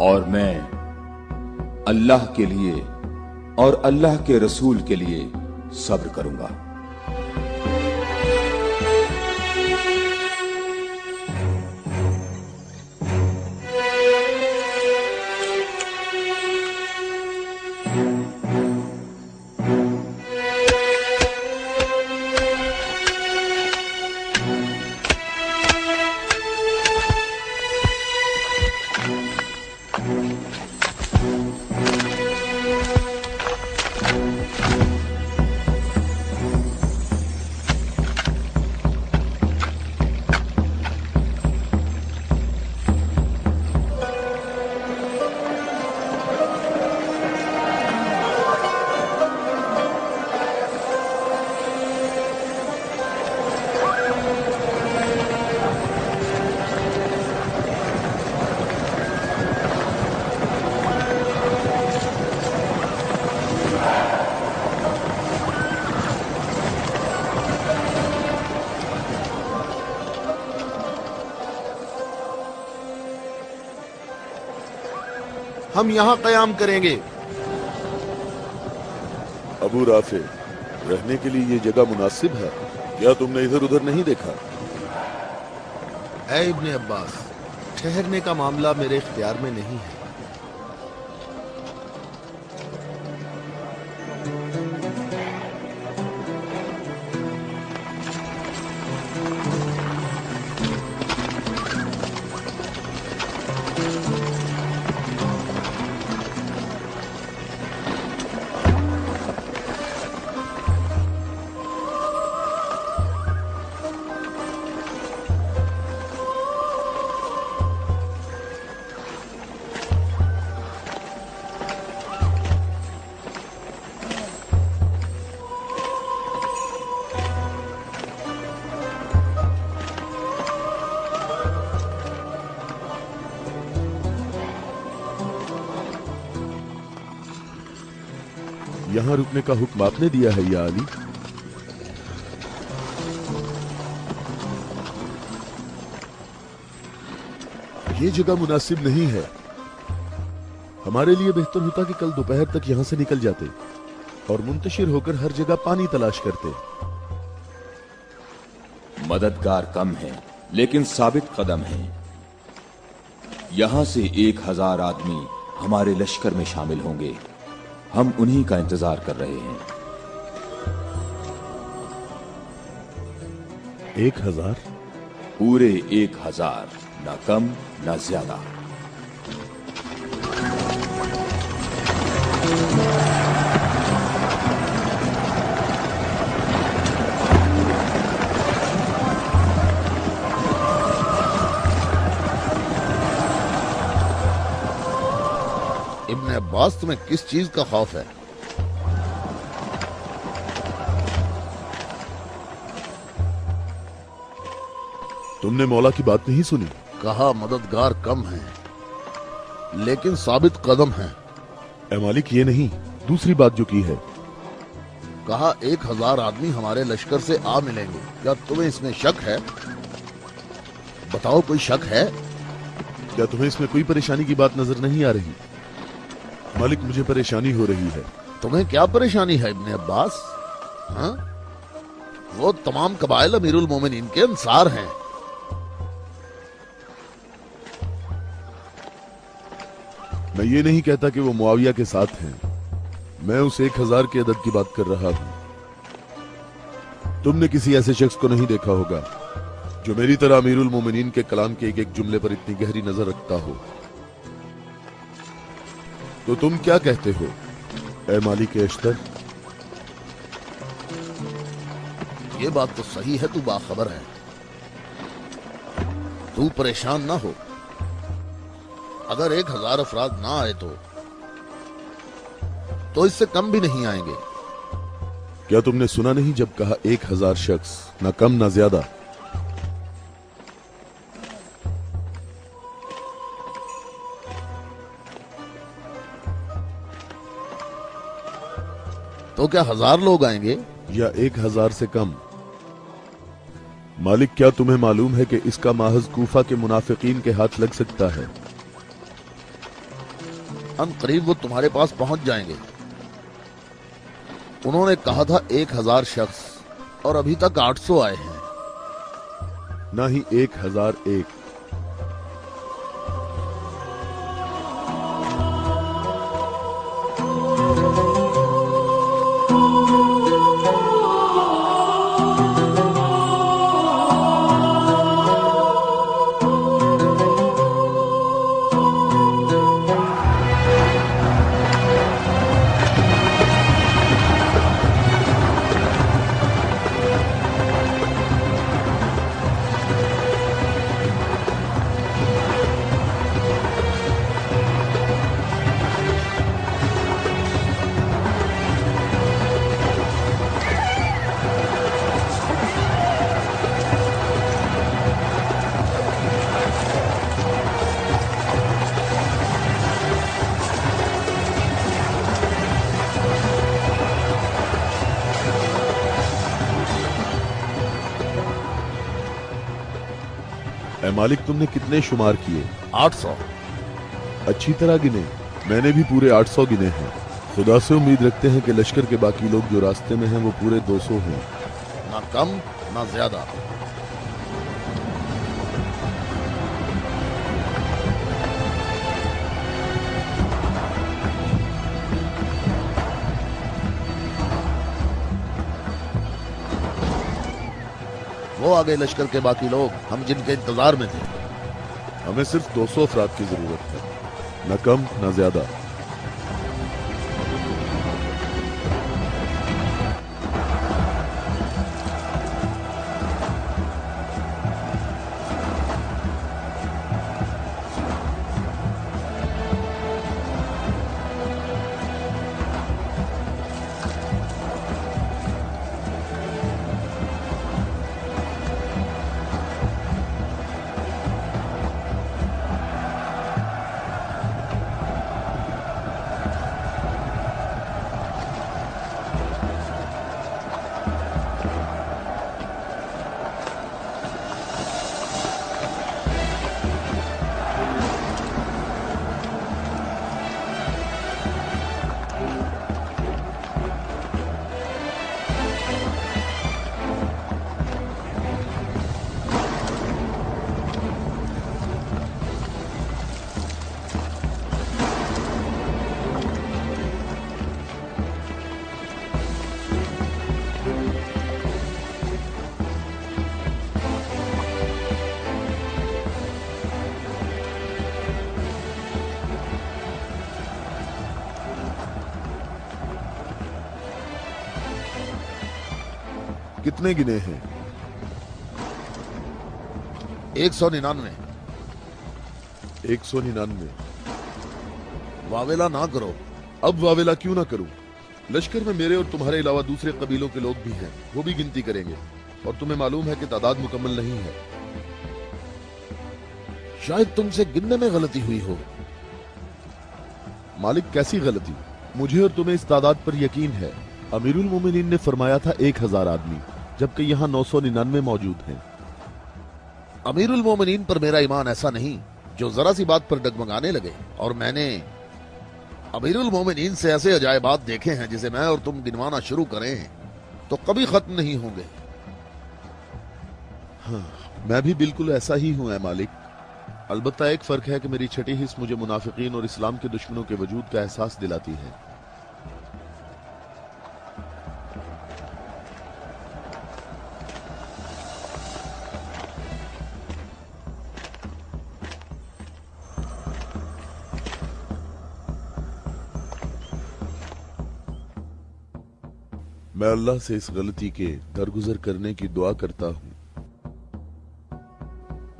और मैं अल्लाह के लिए और अल्लाह के रसूल के लिए सब्र करूंगा। हम यहाँ कयाम करेंगे। अबू राफे, रहने के लिए ये जगह मुनासिब है? क्या तुमने इधर उधर नहीं देखा? ऐ इब्ने अब्बास, ठहरने का मामला मेरे इख्तियार में नहीं है। यहाँ रुकने का हुक्म आपने दिया है या अली? ये जगह मुनासिब नहीं है। हमारे लिए बेहतर होता कि कल दोपहर तक यहाँ से निकल जाते और मुंतशिर होकर हर जगह पानी तलाश करते। मददगार कम है लेकिन साबित कदम है। यहां से 1000 आदमी हमारे लश्कर में शामिल होंगे। हम उन्हीं का इंतजार कर रहे हैं। 1000? पूरे 1000, ना कम ना ज्यादा। इब्ने अब्बास, तुम्हें किस चीज का खौफ है? तुमने मौला की बात नहीं सुनी? कहा मददगार कम है लेकिन साबित कदम है। ए मालिक, ये नहीं, दूसरी बात जो की है। कहा 1000 आदमी हमारे लश्कर से आ मिलेंगे। क्या तुम्हें इसमें शक है? बताओ, कोई शक है? क्या तुम्हें इसमें कोई परेशानी की बात नजर नहीं आ रही? मालिक, मुझे परेशानी हो रही है। तुम्हें क्या परेशानी है इब्ने अब्बास? हाँ? वो तमाम कबाइल अमीरुल मोमिनीन के अंसार हैं। मैं ये नहीं कहता कि वो मुआविया के साथ हैं। मैं उस 1000 की अदद की बात कर रहा हूं। तुमने किसी ऐसे शख्स को नहीं देखा होगा जो मेरी तरह अमीरुल मोमिनीन के कलाम के एक एक जुमले पर इतनी गहरी नजर रखता हो। तो तुम क्या कहते हो ए मालिक अश्तर? ये बात तो सही है, तू बाखबर है। तू परेशान ना हो। अगर 1000 अफराद ना आए तो इससे कम भी नहीं आएंगे। क्या तुमने सुना नहीं जब कहा 1000 शख्स, ना कम ना ज्यादा? तो क्या 1000 लोग आएंगे या 1000 से कम? मालिक, क्या तुम्हें मालूम है कि इसका माहज कूफा के मुनाफिकीन के हाथ लग सकता है? अन करीब वो तुम्हारे पास पहुंच जाएंगे। उन्होंने कहा था 1000 शख्स और अभी तक 800 आए हैं। ना ही 1001। ऐ मालिक, तुमने कितने शुमार किए? 800। अच्छी तरह गिने। मैंने भी पूरे 800 गिने हैं। खुदा से उम्मीद रखते हैं कि लश्कर के बाकी लोग जो रास्ते में हैं वो पूरे 200 हों। ना कम ना ज्यादा। वो आ गए लश्कर के बाकी लोग, हम जिनके इंतजार में थे। हमें सिर्फ 200 अफराद की जरूरत है, न कम न ज्यादा। कितने गिने हैं? 199। 199। वावेला ना करो। अब वावेला क्यों ना करूं? लश्कर में मेरे और तुम्हारे अलावा दूसरे कबीलों के लोग भी हैं, वो भी गिनती करेंगे, और तुम्हें मालूम है कि तादाद मुकम्मल नहीं है। शायद तुमसे गिनने में गलती हुई हो। मालिक, कैसी गलती? मुझे और तुम्हें इस तादाद पर यकीन है। अमीरुल मोमिनीन ने फरमाया था 1000 आदमी, जबकि यहाँ 999 मौजूद हैं। अमीरुल मोमिनीन पर मेरा ईमान ऐसा नहीं जो जरा सी बात पर डगमगाने लगे। और मैंने अमीरुल मोमिनीन से ऐसे अजायबात देखे हैं जिसे मैं और तुम गिनवाना शुरू करें तो कभी खत्म नहीं होंगे। हाँ, मैं भी बिल्कुल ऐसा ही हूं ऐ मालिक। अलबत्ता एक फर्क है कि मेरी छठी हिस्स मुझे मुनाफिकीन और इस्लाम के दुश्मनों के वजूद का एहसास दिलाती है। मैं अल्लाह से इस गलती के दरगुजर करने की दुआ करता हूं।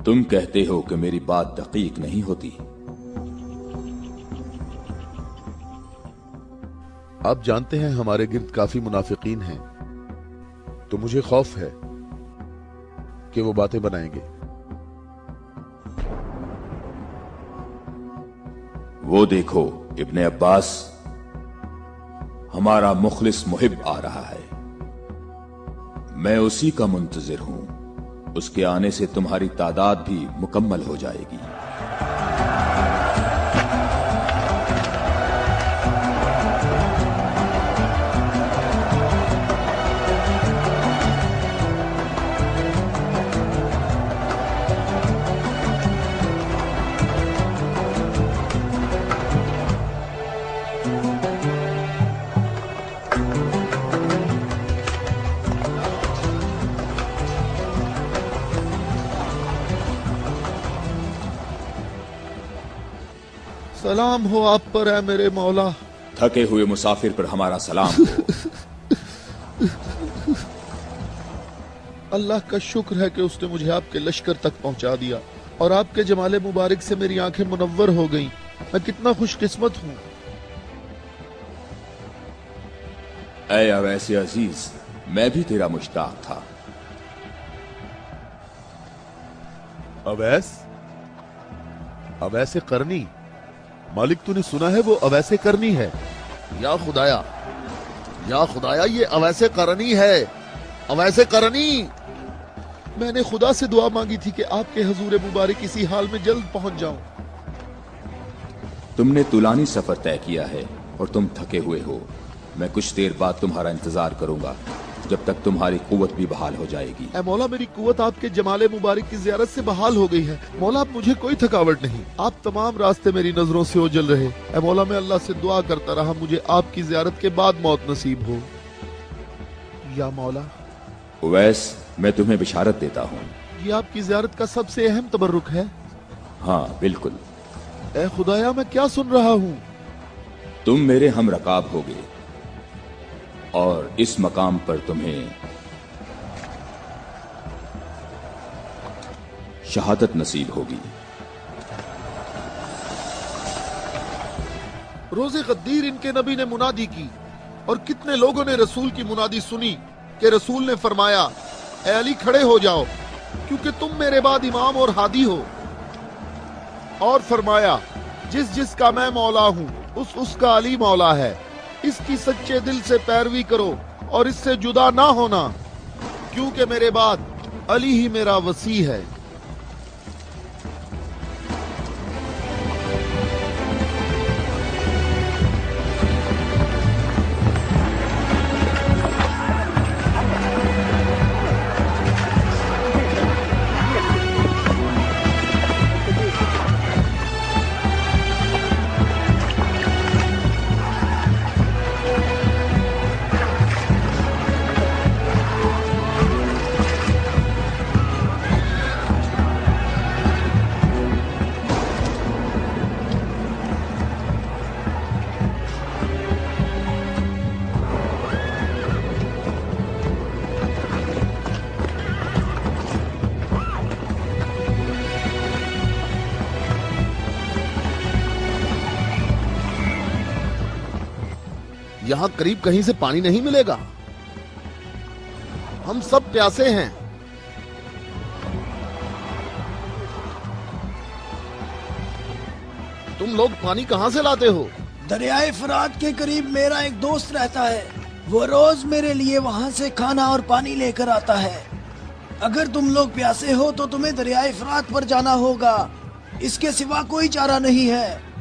तुम कहते हो कि मेरी बात दकीक नहीं होती। आप जानते हैं हमारे गिर्द काफी मुनाफिकीन हैं, तो मुझे खौफ है कि वो बातें बनाएंगे। वो देखो, इब्ने अब्बास, हमारा मुखलिस मुहिब आ रहा है। मैं उसी का मुंतजिर हूं। उसके आने से तुम्हारी तादाद भी मुकम्मल हो जाएगी। सलाम हो आप पर है मेरे मौला। थके हुए मुसाफिर पर हमारा सलाम हो। अल्लाह का शुक्र है कि उसने मुझे आपके लश्कर तक पहुंचा दिया और आपके जमाले मुबारक से मेरी आंखें मुनव्वर हो गईं। मैं कितना खुशकिस्मत हूँ। ऐ अवैसे अजीज, मैं भी तेरा मुश्ताक था। अवैस? अवैसे करनी? मालिक तूने सुना है वो अवैसे करनी है? या खुदाया ये अवैसे करनी है, अवैसे करनी। मैंने खुदा से दुआ मांगी थी कि आपके हजूर मुबारक इसी हाल में जल्द पहुंच जाऊं। तुमने तुलानी सफर तय किया है और तुम थके हुए हो। मैं कुछ देर बाद तुम्हारा इंतजार करूंगा जब तक तुम्हारी कुव्वत भी बहाल हो जाएगी। ऐ मौला, मेरी कुव्वत आपके जमाले मुबारक की ज़ियारत से बहाल हो गई है। मौला, अब मुझे कोई थकावट नहीं। आप तमाम रास्ते मेरी नजरों से ओझल रहे। ऐ मौला, मैं अल्लाह से दुआ करता रहा मुझे आपकी ज़ियारत के बाद मौत नसीब हो। या मौला। उवैस, मैं तुम्हें बिशारत देता हूँ। ये आपकी ज़ियारत का सबसे अहम तबर्रुक है। हाँ बिल्कुल। ऐ खुदाया, मैं क्या सुन रहा हूँ? तुम मेरे हम रकाब होगे और इस मकाम पर तुम्हें शहादत नसीब होगी। रोज़े गद्दीर इनके नबी ने मुनादी की और कितने लोगों ने रसूल की मुनादी सुनी कि रसूल ने फरमाया, ऐ अली खड़े हो जाओ क्योंकि तुम मेरे बाद इमाम और हादी हो। और फरमाया, जिस जिसका मैं मौला हूँ उसका अली मौला है। इसकी सच्चे दिल से पैरवी करो और इससे जुदा ना होना, क्योंकि मेरे बाद अली ही मेरा वसी है। यहाँ करीब कहीं से पानी नहीं मिलेगा। हम सब प्यासे हैं। तुम लोग पानी कहाँ से लाते हो? दरियाए फरात के करीब मेरा एक दोस्त रहता है। वो रोज मेरे लिए वहाँ से खाना और पानी लेकर आता है। अगर तुम लोग प्यासे हो तो तुम्हें दरियाए फरात पर जाना होगा। इसके सिवा कोई चारा नहीं है।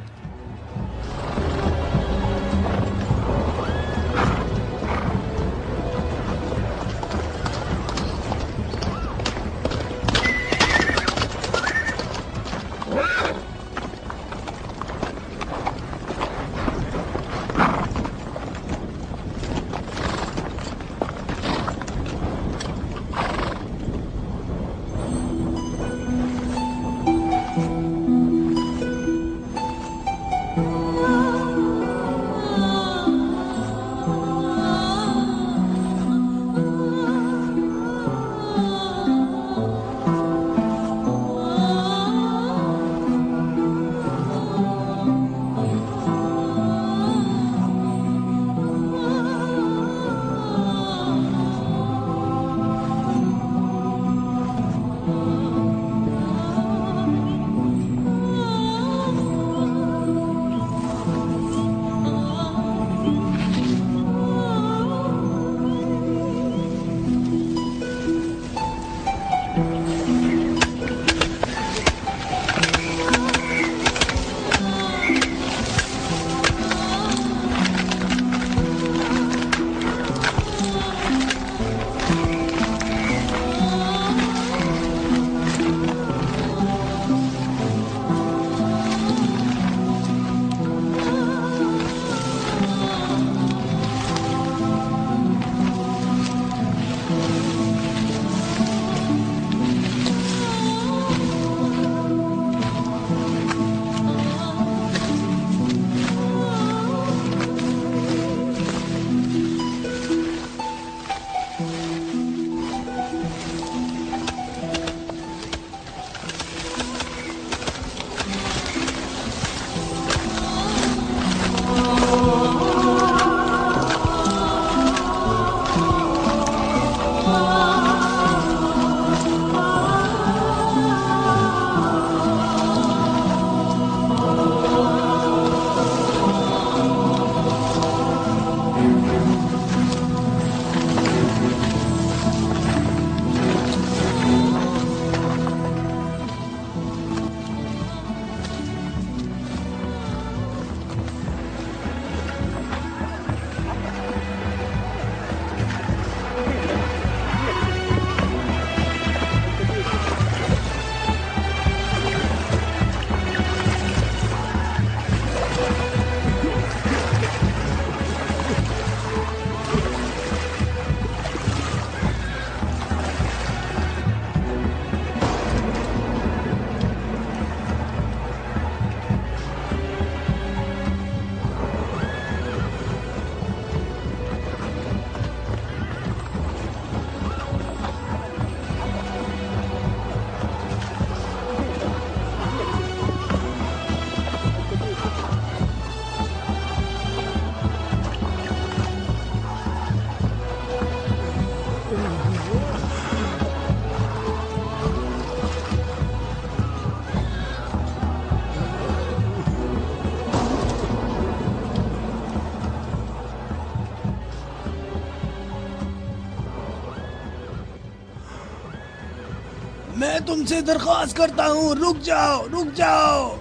میں تم سے درخواست کرتا ہوں، رک جاؤ، رک جاؤ،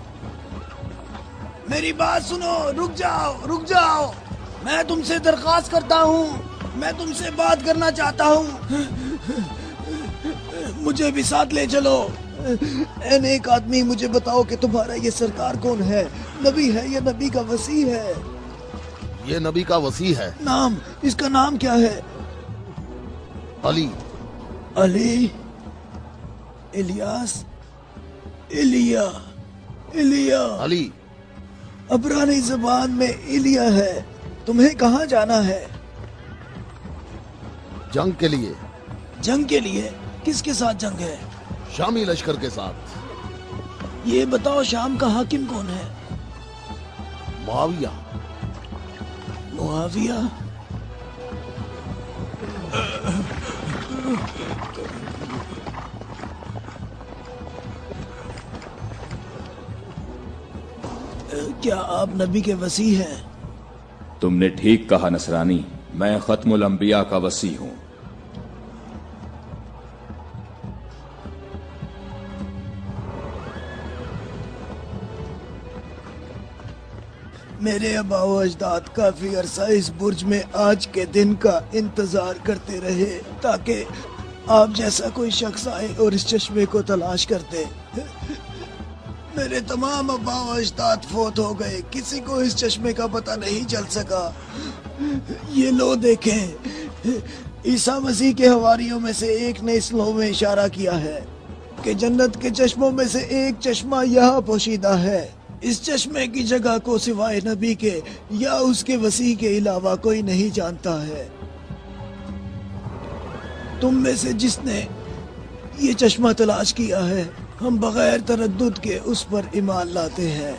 میری بات سنو، رک جاؤ، رک جاؤ، میں تم سے درخواست کرتا ہوں، میں تم سے بات کرنا چاہتا ہوں، مجھے بھی ساتھ لے چلو۔ اے نیک آدمی، مجھے بتاؤ کہ تمہارا یہ سرکار کون ہے؟ نبی ہے یا نبی کا وصی ہے؟ یہ نبی کا وصی ہے۔ نام، اس کا نام کیا ہے؟ علی۔ علی، الیاس، ایلیا، ایلیا۔ علی۔ عبرانی زبان میں ایلیا ہے۔ تمہیں کہاں جانا ہے؟ جنگ کے لیے۔ جنگ کے لیے؟ کس کے ساتھ جنگ ہے؟ شامی لشکر کے ساتھ۔ یہ بتاؤ شام کا حاکم کون ہے؟ معاویہ۔ معاویہ؟ کیا آپ نبی کے وصی ہیں؟ تم نے ٹھیک کہا نصرانی، میں ختم الانبیاء کا وصی ہوں۔ میرے آبا و اجداد کافی عرصہ اس برج میں آج کے دن کا انتظار کرتے رہے تاکہ آپ جیسا کوئی شخص آئے اور اس چشمے کو تلاش کرتے۔ میرے تمام آبا و اجداد فوت ہو گئے، کسی کو اس چشمے کا پتہ نہیں چل سکا۔ یہ لو دیکھیں، عیسیٰ مسیح کے حواریوں میں سے ایک نے اس لو میں اشارہ کیا ہے کہ جنت کے چشموں میں سے ایک چشمہ یہاں پوشیدہ ہے۔ اس چشمے کی جگہ کو سوائے نبی کے یا اس کے وصی کے علاوہ کوئی نہیں جانتا ہے۔ تم میں سے جس نے یہ چشمہ تلاش کیا ہے، ہم بغیر تردد کے اس پر ایمان لاتے ہیں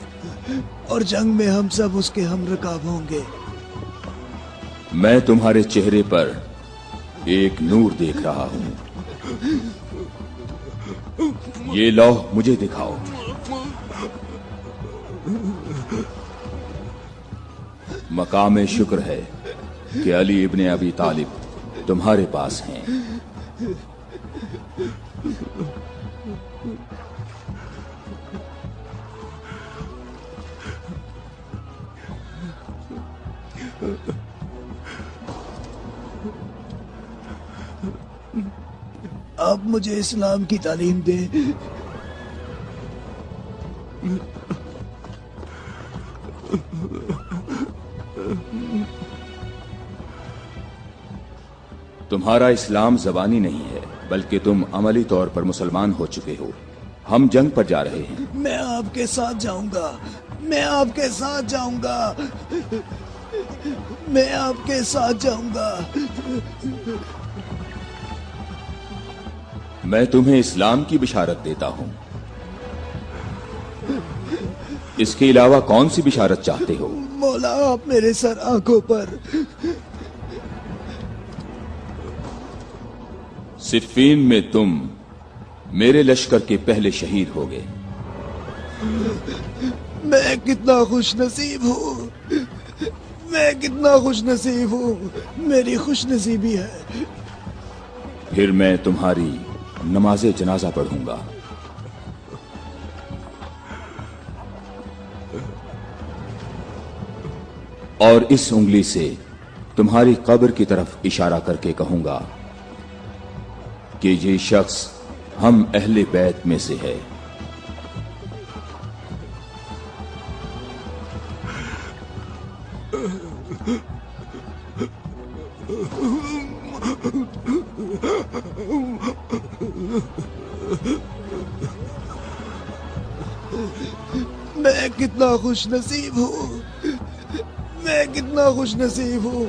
اور جنگ میں ہم سب اس کے ہم رکاب ہوں گے۔ میں تمہارے چہرے پر ایک نور دیکھ رہا ہوں، یہ لوح مجھے دکھاؤ۔ مقام شکر ہے کہ علی ابن ابی طالب تمہارے پاس ہیں۔ آپ مجھے اسلام کی تعلیم دیں۔ تمہارا اسلام زبانی نہیں ہے بلکہ تم عملی طور پر مسلمان ہو چکے ہو۔ ہم جنگ پر جا رہے ہیں۔ میں آپ کے ساتھ جاؤں گا، میں آپ کے ساتھ جاؤں گا، میں آپ کے ساتھ جاؤں گا۔ میں تمہیں اسلام کی بشارت دیتا ہوں، اس کے علاوہ کون سی بشارت چاہتے ہو؟ مولا، آپ میرے سر آنکھوں پر۔ صفین میں تم میرے لشکر کے پہلے شہید ہو گئے۔ میں کتنا خوش نصیب ہوں، میں کتنا خوش نصیب ہوں، میری خوش نصیبی ہے۔ پھر میں تمہاری نماز جنازہ پڑھوں گا۔ اور اس انگلی سے تمہاری قبر کی طرف اشارہ کر کے کہوں گا کہ یہ شخص ہم اہل بیت میں سے ہے۔ میں کتنا خوش نصیب ہوں، میں کتنا خوش نصیب ہوں۔